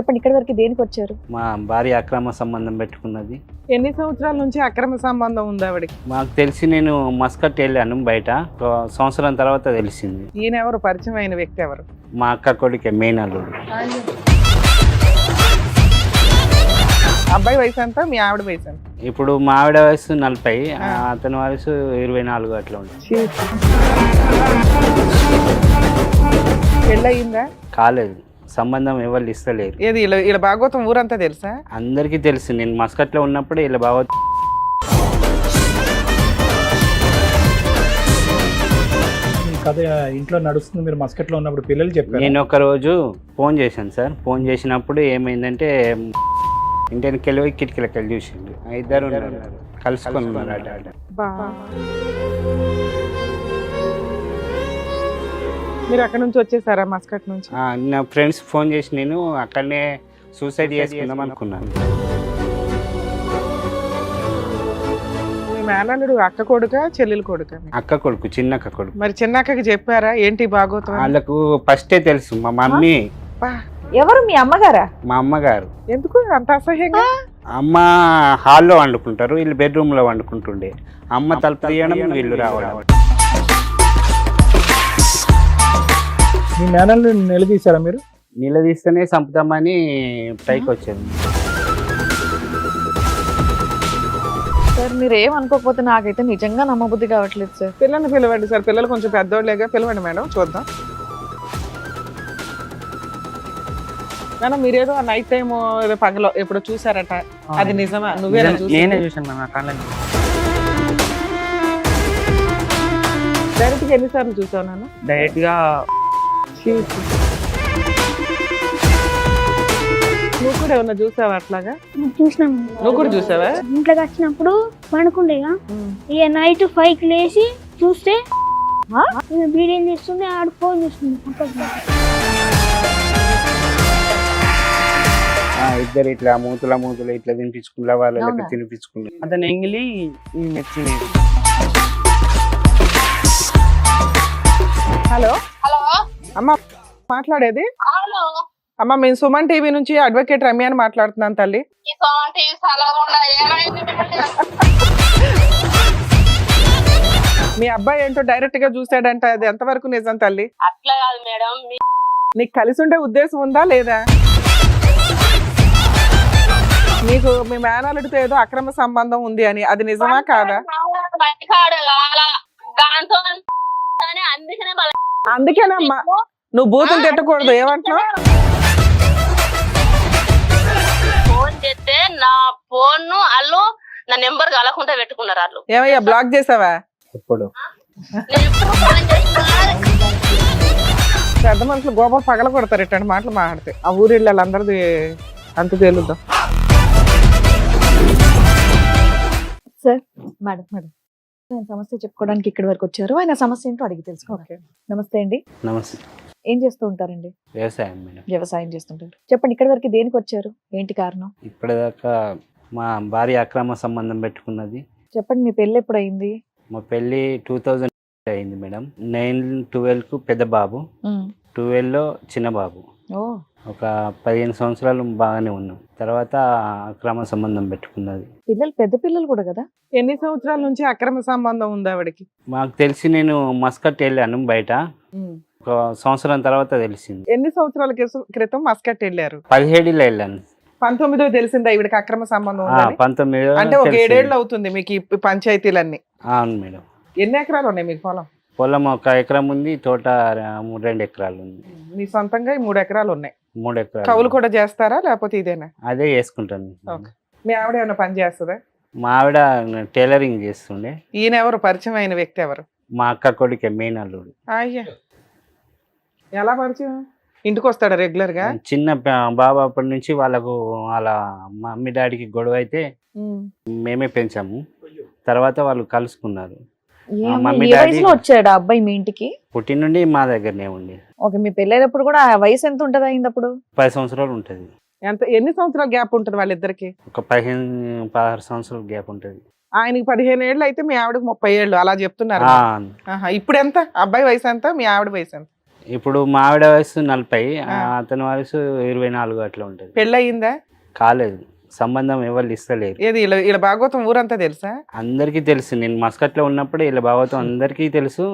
చెప్పండి, ఇక్కడి వరకు దేనికి వచ్చారు? మా భార్య అక్రమ సంబంధం పెట్టుకున్నది. ఎన్ని సంవత్సరాల నుంచి అక్రమ సంబంధం ఉంది ఆవిడకి? మాకు తెలిసి నేను మస్కట్ వెళ్ళాను బయట, ఒక సంవత్సరం తర్వాత తెలిసింది. ఈయన ఎవరు? పరిచయం అయిన వ్యక్తి ఎవరు? మా అక్క కొడుకే మేనల్లుడు. అబ్బాయి వయసు ఎంత? మీ ఆవిడ వయసు ఎంత? ఇప్పుడు మా ఆవిడ వయసు 40, అతని వయసు 24 అట్లా ఉంటుంది. పెళ్ళయిందా? కాలేదు, సంబంధం ఎవరు ఇస్తలేరు. ఏది ఇలా భాగవతం ఊరంతా తెలుసా? అందరికీ తెలుసు. నేను మస్కట్లో ఉన్నప్పుడు ఇలా బాగా కథ ఇంట్లో నడుస్తుంది. మీరు మస్కట్లో ఉన్నప్పుడు పిల్లలు చెప్పారు. నేను ఒక రోజు ఫోన్ చేశాను సార్. ఫోన్ చేసినప్పుడు ఏమైందంటే ఇంటికి వెళ్ళి కిటికీలకి వెళ్ళి చూసిండు. ఇద్దరు కలుసుకున్నారు. మీరు అక్కడ నుంచి వచ్చేసారా? మస్కట్ నుంచి? నా ఫ్రెండ్స్ ఫోన్ చేసి నేను అక్కడనే సూసైడ్ చేసుకుందాం అనుకున్నాను. మీ మేనల్లుడు అక్క కొడుక చెల్లెలు కొడుక? అక్క కొడుకు, చిన్న అక్క కొడుకు. మరి చిన్న అక్కకి చెప్పారా ఏంటి భాగవతం? వాళ్ళకు ఫస్టే తెలుసు. మా మమ్మీ. ఎవరు? మీ అమ్మగారా? మా అమ్మగారు. ఎందుకు అంత అసహ్యంగా? అమ్మ హాల్లో వండుకుంటారు, వీళ్ళు బెడ్రూమ్ లో వండుకుంటుండే. అమ్మ తలుపు తీయడం, వీళ్ళు రావడం. మీ మేనల్ని నిలదీశారా మీరు? నిలదీస్తేనే చంపుతామని పైకి వచ్చాను. సార్ మీరు ఏమనుకోకపోతే నాకైతే నిజంగా నమ్మబుద్ధి కావట్లేదు సార్. పిల్లల్ని పిలవండి సార్. పిల్లలు కొంచెం పెద్దోళ్ళేగా, పిలవండి మేడం, చూద్దాం. మేడం మీరేదో నైట్ టైం ఏదో పగలో ఎప్పుడు చూసారట, అది నిజమా? నువ్వేనా? నేనే చూసాను మేడం. డైరెక్ట్ గా ఎన్నిసార్లు చూసావు నాన్న? డైరెక్ట్ గా నువ్వు కూడా ఏమన్నా చూసావా అట్లాగా? చూసినాం. నువ్వు కూడా చూసావా? ఇంట్లోకి వచ్చినప్పుడు పడుకుండేగా, ఇక నైట్ 5కి లేచి చూస్తే వీడియో చేస్తుండే, ఆడ ఫోన్ చూస్తుంది. ఇద్దరు ఇట్లా మూతుల ఇట్లా తినిపించుకున్నా, వాళ్ళకి తినిపించుకున్నా. అతను ఎంగిలి మెచ్చింది. హలో హలో అమ్మ మాట్లాడేది? హలో అమ్మ మేము సుమన్ టీవీ నుంచి అడ్వకేట్ రమ్య అని మాట్లాడుతున్నాను తల్లి. ఈ సోమన్ టీవీ సలహా ఏమైంది? మీ అబ్బాయి ఏంటో డైరెక్ట్ గా చూసాడంట, అది ఎంతవరకు నిజం తల్లి? అట్లా కాదు మేడం, నీకు కలిసి ఉండే ఉద్దేశం ఉందా లేదా? నీకు మీ మేనల్లుడితో ఏదో అక్రమ సంబంధం ఉంది అని, అది నిజమా కాదా? అందుకేనమ్మా నువ్వు బూతులు తిట్టకూడదు. ఏమంటున్నావు? ఫోన్ చేస్తే నా ఫోన్ వాళ్ళు నా నెంబర్ కలకుండా పెట్టుకున్నారు వాళ్ళు. ఏమయ్యా బ్లాక్ చేసావా? ఎప్పుడు పెద్ద మనుషులు గోపాలు పగల కొడతారు ఇట్లాంటి మాటలు మాట్లాడితే. ఆ ఊరి వాళ్ళందరిది అంత తేలుద్దాం. సార్ మేడం నేను సమస్య చెప్పుకోవడానికి ఇక్కడి వరకు వచ్చారు. ఆయన సమస్య ఏంటో అడిగి తెలుసుకోవాలి. నమస్తే అండి. నమస్తే. ఏం చేస్తూ ఉంటారండి? వ్యవసాయం మేడం. వ్యవసాయం చేస్తుంటారు. చెప్పండి, ఇక్కడి వరకు దేనికి వచ్చారు? ఏంటి కారణం? ఇప్పటిదాకా మా భార్య అక్రమ సంబంధం పెట్టుకున్నది. చెప్పండి, మీ పెళ్ళి ఎప్పుడు అయింది? మా పెళ్ళి 2000 అయింది మేడం. 9-12కు పెద్ద బాబు, 12లో చిన్న బాబు. ఒక 15 సంవత్సరాలు బాగానే ఉన్నాం. తర్వాత అక్రమ సంబంధం పెట్టుకున్నది. పిల్లలు పెద్ద పిల్లలు కూడా కదా? ఎన్ని సంవత్సరాల నుంచి అక్రమ సంబంధం ఉంది ఆవిడకి? మాకు తెలిసి నేను మస్కట్ వెళ్ళాను బయట, ఒక సంవత్సరం తర్వాత తెలిసింది. ఎన్ని సంవత్సరాల క్రితం మస్కట్ వెళ్ళారు? 17లో వెళ్ళాను. 19 తెలిసిందా ఈవిడకి అక్రమ సంబంధం ఉందని? 19 అంటే ఒక 7 ఏళ్ళు అవుతుంది మీకు ఈ పంచాయతీలన్నీ? అవును మేడం. ఎన్ని ఎకరాలు ఉన్నాయి మీకు పొలం? పొలం 1 ఎకరం ఉంది, తోట 2 ఎకరాలు ఉంది. మీ సొంతంగా 3 ఎకరాలు ఉన్నాయి. 3 ఎకరాలు. కౌలు కూడా చేస్తారా లేకపోతే ఇదేనా? అదే చేసుకుంటాను. మీ ఆవిడ ఏమైనా పని చేస్తుందా? మా ఆవిడ టైలరింగ్ చేస్తుండే. ఈయన ఎవరు? పరిచయం అయిన వ్యక్తి ఎవరు? మా అక్క కొడుకే మేనల్లుడు. అయ్యా, ఎలా పరిచయం? ఇంటికి వస్తాడా రెగ్యులర్ గా? చిన్న బాబు అప్పటి నుంచి వాళ్ళకు వాళ్ళ మమ్మీ డాడీకి గొడవ అయితే మేమే పెంచాము. తర్వాత వాళ్ళు కలుసుకున్నారు. ఏ వయసులో వచ్చాడు ఆ అబ్బాయి మీ ఇంటికి? పుట్టి నుండి మా దగ్గరనే ఉండి. ఓకే, మీ పెళ్ళైనప్పుడు కూడా ఆ వయసు ఎంత ఉంటది అయింది అప్పుడు? 10 సంవత్సరాలు ఉంటది. ఎన్ని సంవత్సరాల గ్యాప్ ఉంటది వాళ్ళిద్దరికి? ఒక 15-16 సంవత్సరాల గ్యాప్ ఉంటది. ఆయనకి 15 ఏళ్ళు అయితే మీ ఆవిడకి 30 ఏళ్ళు అలా చెప్తున్నారు. ఇప్పుడు ఎంత? అబ్బాయి వయసు ఎంత? మీ ఆవిడ వయసు ఎంత? ఇప్పుడు మా ఆవిడ వయసు 40, అతని వయసు 24 అట్లా ఉంటుంది. పెళ్ళి అయిందా? కాలేదు, సంబంధం ఎవరు ఇస్తలేరు. ఏది ఇలా భాగవతం ఊరంతా తెలుసా? అందరికీ తెలుసు. నేను మస్కట్లో ఉన్నప్పుడు ఇలా భాగవతం అందరికీ తెలుసు.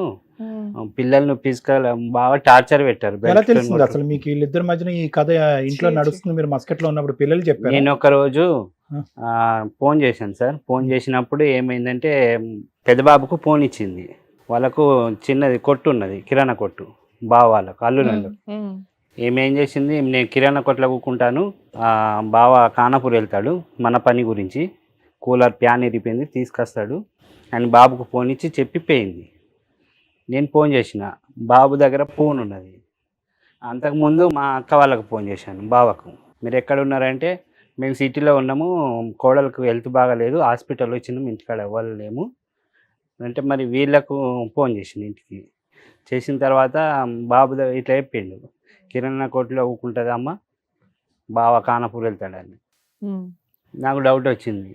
పిల్లల్ని ఫిజికల్ బాగా టార్చర్ పెట్టారు. ఎలా తెలిసింది అసలు మీకు వీళ్ళిద్దరి మధ్యన ఈ కథ ఇంట్లో నడుస్తుంది? మీరు మస్కట్లో ఉన్నప్పుడు పిల్లలు చెప్పారు? నేను ఒక రోజు ఫోన్ చేశాను సార్. ఫోన్ చేసినప్పుడు ఏమైందంటే పెద్ద బాబుకు ఫోన్ ఇచ్చింది. వాళ్ళకు చిన్నది కొట్టు ఉన్నది, కిరాణా కొట్టు, బావ వాళ్ళకు అల్లునండు. ఏం చేసింది, నేను కిరాణా కొట్లో కూకుంటాను, బావ ఖానాపూర్ వెళ్తాడు మన పని గురించి, కూలర్ ప్యాన్ ఇరిపోయింది తీసుకొస్తాడు అని బాబుకు ఫోన్ ఇచ్చి చెప్పిపోయింది. నేను ఫోన్ చేసిన, బాబు దగ్గర ఫోన్ ఉన్నది. అంతకుముందు మా అక్క వాళ్ళకు ఫోన్ చేశాను, బావకు, మీరు ఎక్కడ ఉన్నారంటే మేము సిటీలో ఉన్నాము, కోడలకు హెల్త్ బాగాలేదు, హాస్పిటల్ వచ్చినాము, ఇంటికాడ ఇవ్వలేము అంటే, మరి వీళ్ళకు ఫోన్ చేసింది ఇంటికి. చేసిన తర్వాత బాబు ఇట్లా చెప్పిండు, కిరాణా కొట్లో ఊకుంటుంది అమ్మ, బావ ఖానాపూర్ వెళ్తాడని. నాకు డౌట్ వచ్చింది,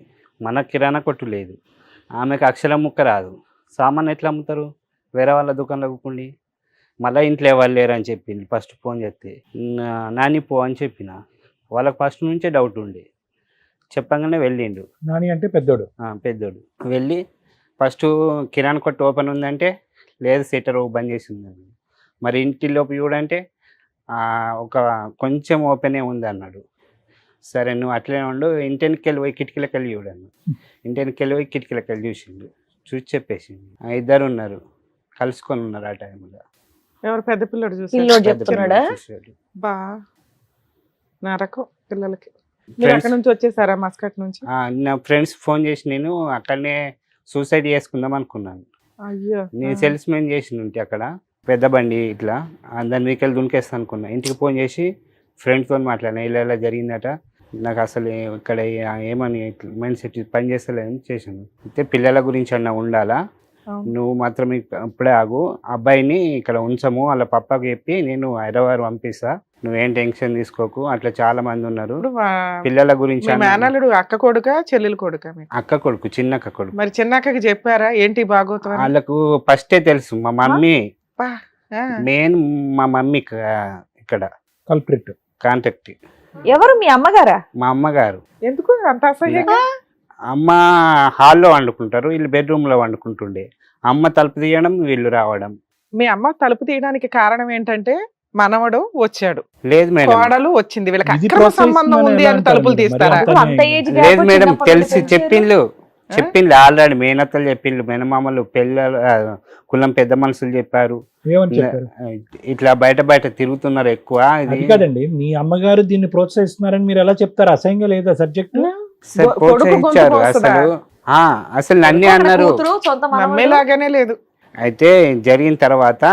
మనకు కిరాణా కొట్టు లేదు, ఆమెకు అక్షరం ముక్క రాదు, సామాన్ ఎట్లా అమ్ముతారు వేరే వాళ్ళ దుకాణంలో కూకుండి, మళ్ళీ ఇంట్లో ఎవరు లేరు అని చెప్పింది. ఫస్ట్ ఫోన్ చేస్తే నాని పో అని చెప్పిన. వాళ్ళకి ఫస్ట్ నుంచే డౌట్ ఉండే, చెప్పగానే వెళ్ళిండు. నాని అంటే పెద్దోడు? పెద్దోడు. వెళ్ళి ఫస్ట్ కిరాణా కొట్టు ఓపెన్ ఉందంటే లేదు, సెటర్ బంద్ చేసి ఉందండి. మరి ఇంటిలోపు చూడంటే ఒక కొంచెం ఓపెనే ఉంది అన్నాడు. సరే నువ్వు అట్లే ఉండు, ఇంటికి వెళ్ళి పోయి కిటికీలకు వెళ్ళి చూడను. ఇంటికి వెళ్ళి పోయి కిటికీలకు వెళ్ళి చూసిండు, చూసి చెప్పేసింది. ఇద్దరు ఉన్నారు, కలుసుకొని ఉన్నారు ఆ టైంలో. ఎవరు? పెద్ద పిల్లడు పిల్లోడు చెప్తున్నాడా? బా నరకం పిల్లలకి. మీరు అక్కడ నుంచి వచ్చేసారా మస్కట్ నుంచి? నా ఫ్రెండ్స్ ఫోన్ చేసి నేను అక్కడనే సూసైడ్ చేసుకుందాం అనుకున్నాను. అయ్యో, నేను సేల్స్ మెన్ చేసిన ఉంటే అక్కడ పెద్ద బండి ఇట్లా దాని మీకెళ్ళి దునికేస్తా అనుకున్నా. ఇంటికి ఫోన్ చేసి ఫ్రెండ్తో మాట్లాడినా, ఇలా జరిగిందట, నాకు అసలు ఇక్కడ ఏమని మైండ్ సెట్ పని చేస్తలేదని చేశాను. అయితే పిల్లల గురించి అన్న ఉండాలా, నువ్వు మాత్రం ఇప్పుడే ఆగు, అబ్బాయిని ఇక్కడ ఉంచము, వాళ్ళ పప్పకి చెప్పి నేను హైదరాబాద్ పంపిస్తా, నువ్వేం టెన్షన్ తీసుకోకు, అట్లా చాలా మంది ఉన్నారు పిల్లల గురించి. మేనల్లుడు అక్క కొడుక చెల్లెలు కొడుక? అక్క కొడుకు, చిన్న అక్క కొడుకు. మరి చిన్న అక్కకి చెప్పారా ఏంటి భాగవతం? వాళ్ళకు ఫస్టే తెలుసు, మా మమ్మీ మెయిన్, మా మమ్మీ ఇక్కడ కల్ప్రిట్ కాంటాక్ట్. ఎవరు? మీ అమ్మగారా? మా అమ్మగారు. ఎందుకు అంత అసహ్యంగా? అమ్మ హాల్లో వండుకుంటారు, వీళ్ళు బెడ్రూమ్ లో వండుకుంటుండే. అమ్మ తలుపు తీయడం, వీళ్ళు రావడం. మీ అమ్మ తలుపు తీయడానికి కారణం ఏంటంటే మనవడు వచ్చాడు, లేదు మేడం, కోడలు వచ్చింది, వీళ్ళకి అక్రమ సంబంధం ఉంది అని తలుపులు తీస్తారా? లేదు మేడం, తెలిసి చెప్పిండ్రు ఆల్రెడీ మేనత్తలు చెప్పిండ్రు, మేనమామలు, పిల్లలు, కులం పెద్ద మనుషులు చెప్పారు, ఇట్లా బయట తిరుగుతున్నారు ఎక్కువ. ఇది కాదండి, మీ అమ్మగారు దీన్ని ప్రోత్సహిస్తున్నారని మీరు ఎలా చెప్తారు? అసహ్యంగా లేదా సబ్జెక్ట్? ప్రోత్సహించారు అసలు నన్ను అన్నారు, నమ్మేలాగానే లేదు. అయితే జరిగిన తర్వాత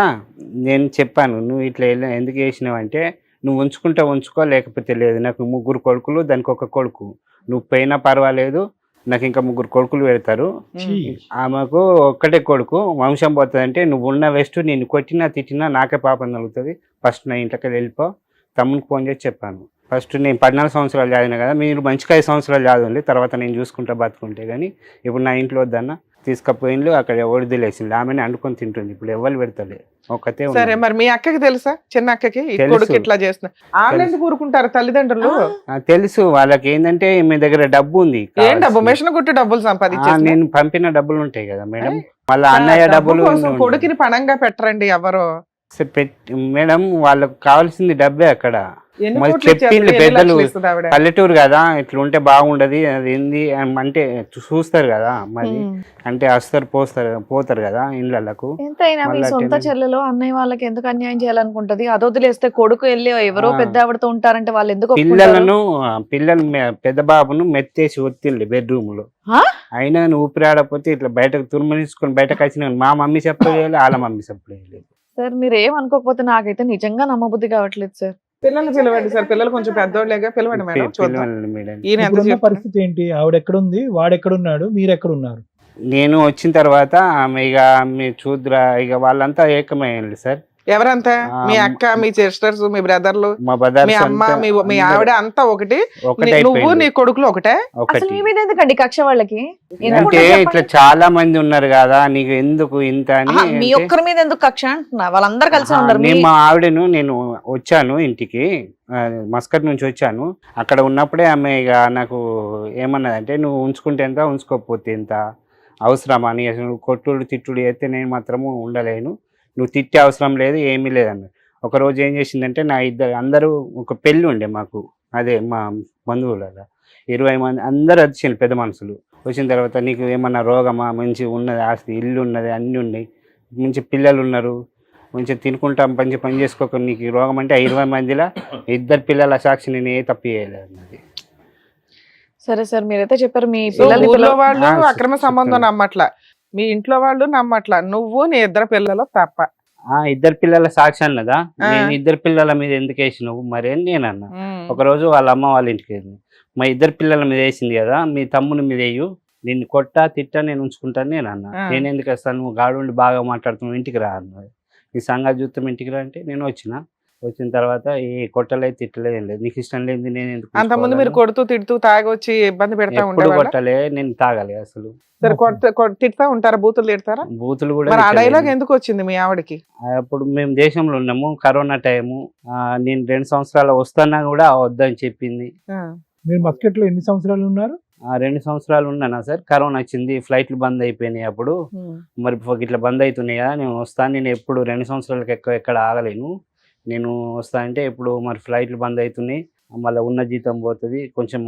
నేను చెప్పాను, నువ్వు ఇట్లా ఎందుకు చేసినావు అంటే, నువ్వు ఉంచుకో లేకపోతే లేదు, నాకు 3 కొడుకులు, దానికి 1 కొడుకు, నువ్వు పోయినా పర్వాలేదు, నాకు ఇంకా 3 కొడుకులు పెడతారు, ఆమెకు ఒక్కటే కొడుకు, వంశం పోతుంది అంటే, నువ్వు ఉన్న వేస్ట్, నేను కొట్టినా తిట్టినా నాకే పాపం కలుగుతుంది, ఫస్ట్ నా ఇంట్లోకి వెళ్ళిపో. తమ్మునికి ఫోన్ చేసి చెప్పాను, ఫస్ట్ నేను 14 సంవత్సరాలు చదివినా కదా, మీరు మంచిగా 5 సంవత్సరాలు చదవండి, తర్వాత నేను చూసుకుంటా బతుకుంటే, కానీ ఇప్పుడు నా ఇంట్లో వద్దన్న తీసుకపోయిండ్రు, అక్కడ వదిలేసింది, ఆమెను అండుకొని తింటుంది, ఇప్పుడు ఎవరు పెడతలే, ఒక్కతే. సరే, మరి మీ అక్కకి తెలుసా? చిన్న అక్కకి కొడుకు ఇట్లా చేస్తున్నా, వాళ్ళు ఎందుకు ఊరుకుంటారు తల్లిదండ్రులు? తెలుసు వాళ్ళకి. ఏంటంటే మీ దగ్గర డబ్బు ఉంది. ఏం డబ్బు? మిషన్ కుట్టి డబ్బులు సంపాదించా? నేను పంపిన డబ్బులు ఉంటాయి కదా మేడం, వాళ్ళ అన్నయ్య డబ్బులు. కొడుకుని పణంగా పెట్టరండి ఎవరు మేడం, వాళ్ళకి కావాల్సింది డబ్బే అక్కడ. చెప్పింది పెద్దలు, పల్లెటూరు కదా, ఇట్లా ఉంటే బాగుండదు, అది ఏంది అంటే చూస్తారు కదా, మరి అంటే వస్తారు పోతారు కదా ఇళ్ళకు. ఎంతైనా మీ సొంత చెల్లెలు అన్నయ్య వాళ్ళకి ఎందుకు అన్యాయం చేయాలనుకుంటది? అది వదిలేస్తే కొడుకు వెళ్ళి ఎవరో పెద్ద ఆవిడతో ఉంటారంటే వాళ్ళు ఎందుకు? పిల్లలు పెద్ద బాబును మెత్తేసి ఒత్తిండి బెడ్రూమ్ లో, అయినా ఊపిరాడపోతే ఇట్లా బయటకు తుర్మనిసుకొని బయటకు వచ్చిన మా మమ్మీ చెప్పలేదు, వాళ్ళ మమ్మీ చెప్పలేదు. సార్ మీరు ఏమనుకోకపోతే నాకైతే నిజంగా నమ్మబుద్ధి కావట్లేదు సార్. పిల్లల్ని పిలవండి సార్, పిల్లలు కొంచెం పెద్దోళ్ళేగా, పిలవండి మేడం, చూద్దాం. పరిస్థితి ఏంటి? ఆవిడ ఎక్కడుంది, వాడు ఎక్కడున్నాడు, మీరు ఎక్కడున్నారు? నేను వచ్చిన తర్వాత ఆమె ఇక మీరు చూద్దురా, ఇక వాళ్ళంతా ఏకమయ్యారు సార్. ఎవరంతా మీ ఆ, అక్క మీ సిస్టర్స్ మీ బ్రదర్లు మా బ్రదర్స్ మీ అమ్మ మీ ఆవిడ అంతా ఒకటి ఒకటే నువ్వు నీ కొడుకులు ఒకటే అసలు ఒకటి మీ మీద ఎందుకండి కక్ష వాళ్ళకి ఎందుకు అంటే ఉంటుంది ఇట్లా చెప్పండి? చాలా మంది ఉన్నారు కదా నీకు ఎందుకు ఇంత అని ఆహా, మీ అంటే, ఒక్కరి మీద ఎందుకు కక్ష అంటున్నా వాళ్ళందరూ కలిసి ఆ, ఉండరు నేను మా ఆవిడను నేను వచ్చాను ఇంటికి మస్కట్ నుంచి వచ్చాను. అక్కడ ఉన్నప్పుడే ఆమె ఇక నాకు ఏమన్నదంటే నువ్వు ఉంచుకుంటే ఎంత ఉంచుకోకపోతే ఎంత అవసరమా అని అసలు నువ్వు కొట్టుడు తిట్టుడు అయితే నేను మాత్రము ఉండలేను, నువ్వు తిట్టే అవసరం లేదు ఏమీ లేదన్న. ఒకరోజు ఏం చేసిందంటే నా అందరూ ఒక పెళ్ళి ఉండే మాకు, అదే మా బంధువులలో 20 మంది అందరూ వచ్చింది పెద్ద మనుషులు. వచ్చిన తర్వాత నీకు ఏమన్నా రోగమా, మంచి ఉన్నది ఆస్తి ఇల్లు ఉన్నది అన్నీ ఉన్నాయి, మంచి పిల్లలు ఉన్నారు, మంచిగా తినుకుంటాం మంచి పని చేసుకోక నీకు ఈ రోగం అంటే 20 మందిలో 2 పిల్లల సాక్షి నేను ఏ తప్పు చేయలేదు అన్నది. సరే సార్ మీరైతే చెప్పారు మీ సో పిల్లల్ని ఊర్లో వాళ్ళు ఆ, అక్రమ సంబంధం చెప్తాను. నమ్మట్లా, మీ ఇంట్లో వాళ్ళు నమ్మట్లా, నువ్వు నీ 2 పిల్లలు తప్ప. 2 పిల్లల సాక్షి అన్నదా, ఆ. నేను 2 పిల్లల మీద ఎందుకు వేసినావు మరి అని నేను అన్నా. ఉమ్. ఒకరోజు వాళ్ళ అమ్మ వాళ్ళ ఇంటికి వెళ్ళింది, మా 2 పిల్లల మీద వేసింది కదా మీ తమ్ముని మీద వేయు, నిన్ను కొట్టా తిట్టా నేను ఉంచుకుంటాను నేను అన్నా. ఆ. నేను ఎందుకు వస్తాను, నువ్వు గాడుండి బాగా మాట్లాడుతున్నావు ఇంటికి రా అన్నది. ఈ సంగతి చూస్తాం ఇంటికి రా అంటే నేను వచ్చిన తర్వాత ఏ కొట్టలేదు తిట్టలేదు ఏం లేదు, నీకు ఇష్టం లేదు నేను ఎందుకు అంతకుముందు మీరు ఉంచుకోవాలని. కొడుతూ తిడుతూ తాగొచ్చి ఇబ్బంది పెడతా ఎప్పుడు ఉండేవాళ్ళ? కొట్టలే, నేను తాగలే అసలు, సరే తిడతా ఉంటారా, బూతులు తిడతారా? బూతులు కూడా మరి ఆ తిట్టలేదు. డైలాగ్ ఎందుకు వచ్చింది మీ ఆవిడకి? అప్పుడు మేము దేశంలో ఉన్నాము, కరోనా టైము, నేను 2 సంవత్సరాలు వస్తున్నా కూడా వద్దని చెప్పింది. ఆ. మీరు మస్కెట్ లో ఎన్ని సంవత్సరాలు ఉన్నారు? 2 సంవత్సరాలు ఉన్నానా సార్, కరోనా వచ్చింది, ఫ్లైట్లు బంద్ అయిపోయినాయి అప్పుడు. మరి ఇట్లా బంద్ అవుతున్నాయి కదా నేను వస్తాను, నేను ఎప్పుడు 2 సంవత్సరాలకు ఎక్కడ ఆగలేను, నేను వస్తా అంటే ఇప్పుడు మరి ఫ్లైట్లు బంద్ అవుతున్నాయి, మళ్ళీ ఉన్న జీతం పోతుంది, కొంచెం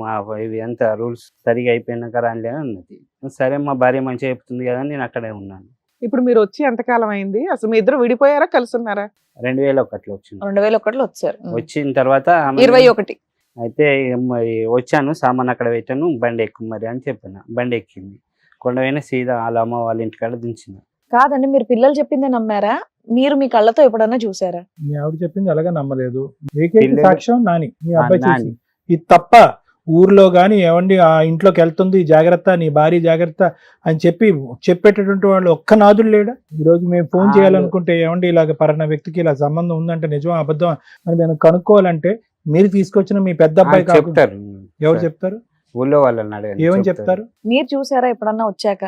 ఇవి అంతా రూల్స్ సరిగా అయిపోయినాక రానిలే అన్నది. సరే మా భార్య మంచిగా చెప్తుంది కదా అని నేను అక్కడే ఉన్నాను. ఇప్పుడు మీరు వచ్చి ఎంతకాలం అయింది? అసలు మీ ఇద్దరు విడిపోయారా కలిసి ఉన్నారా? 2001లో వచ్చింది. 2001లో వచ్చారు వచ్చిన తర్వాత ఆమె 21 అయితే మరి వచ్చాను, సామాన్ అక్కడ పెట్టాను, బండి ఎక్కు మరి అని చెప్పాను. బండి ఎక్కింది, కొండవైన సీదా వాళ్ళ అమ్మ వాళ్ళ ఇంటికాడ దించిన. కాదండి మీరు పిల్లలు చెప్పిందే నమ్మారా, మీరు మీ కళ్ళతో ఎప్పుడన్నా చూసారా? మీ ఆవిడ చెప్పింది అలాగే నమ్మలేదు. ఏకైక పిల్లలు- సాక్ష్యం నాని, మీ అబ్బాయి నాని. చేసింది. ఇది తప్ప ఊర్లో గాని ఏమండి ఆ ఇంట్లోకి వెళ్తుంది జాగ్రత్త, నీ భార్య జాగ్రత్త అని చెప్పేటటువంటి వాళ్ళు ఒక్క నాదులు లేడా? ఈ రోజు మేము ఫోన్ ఆ, చేయాలనుకుంటే ఏమండి ఇలాగ పలానా వ్యక్తికి ఇలా సంబంధం ఉందంటే నిజం అబద్ధం అని మేము కనుక్కోవాలంటే మీరు తీసుకొచ్చిన మీ పెద్ద అబ్బాయి కాకుండా చెప్తారు, ఎవరు చెప్తారు? ఊళ్ళో వాళ్ళని అడగండి, ఏమని చెప్తారు. చెప్తారు? మీరు చూసారా ఎప్పుడన్నా వచ్చాక?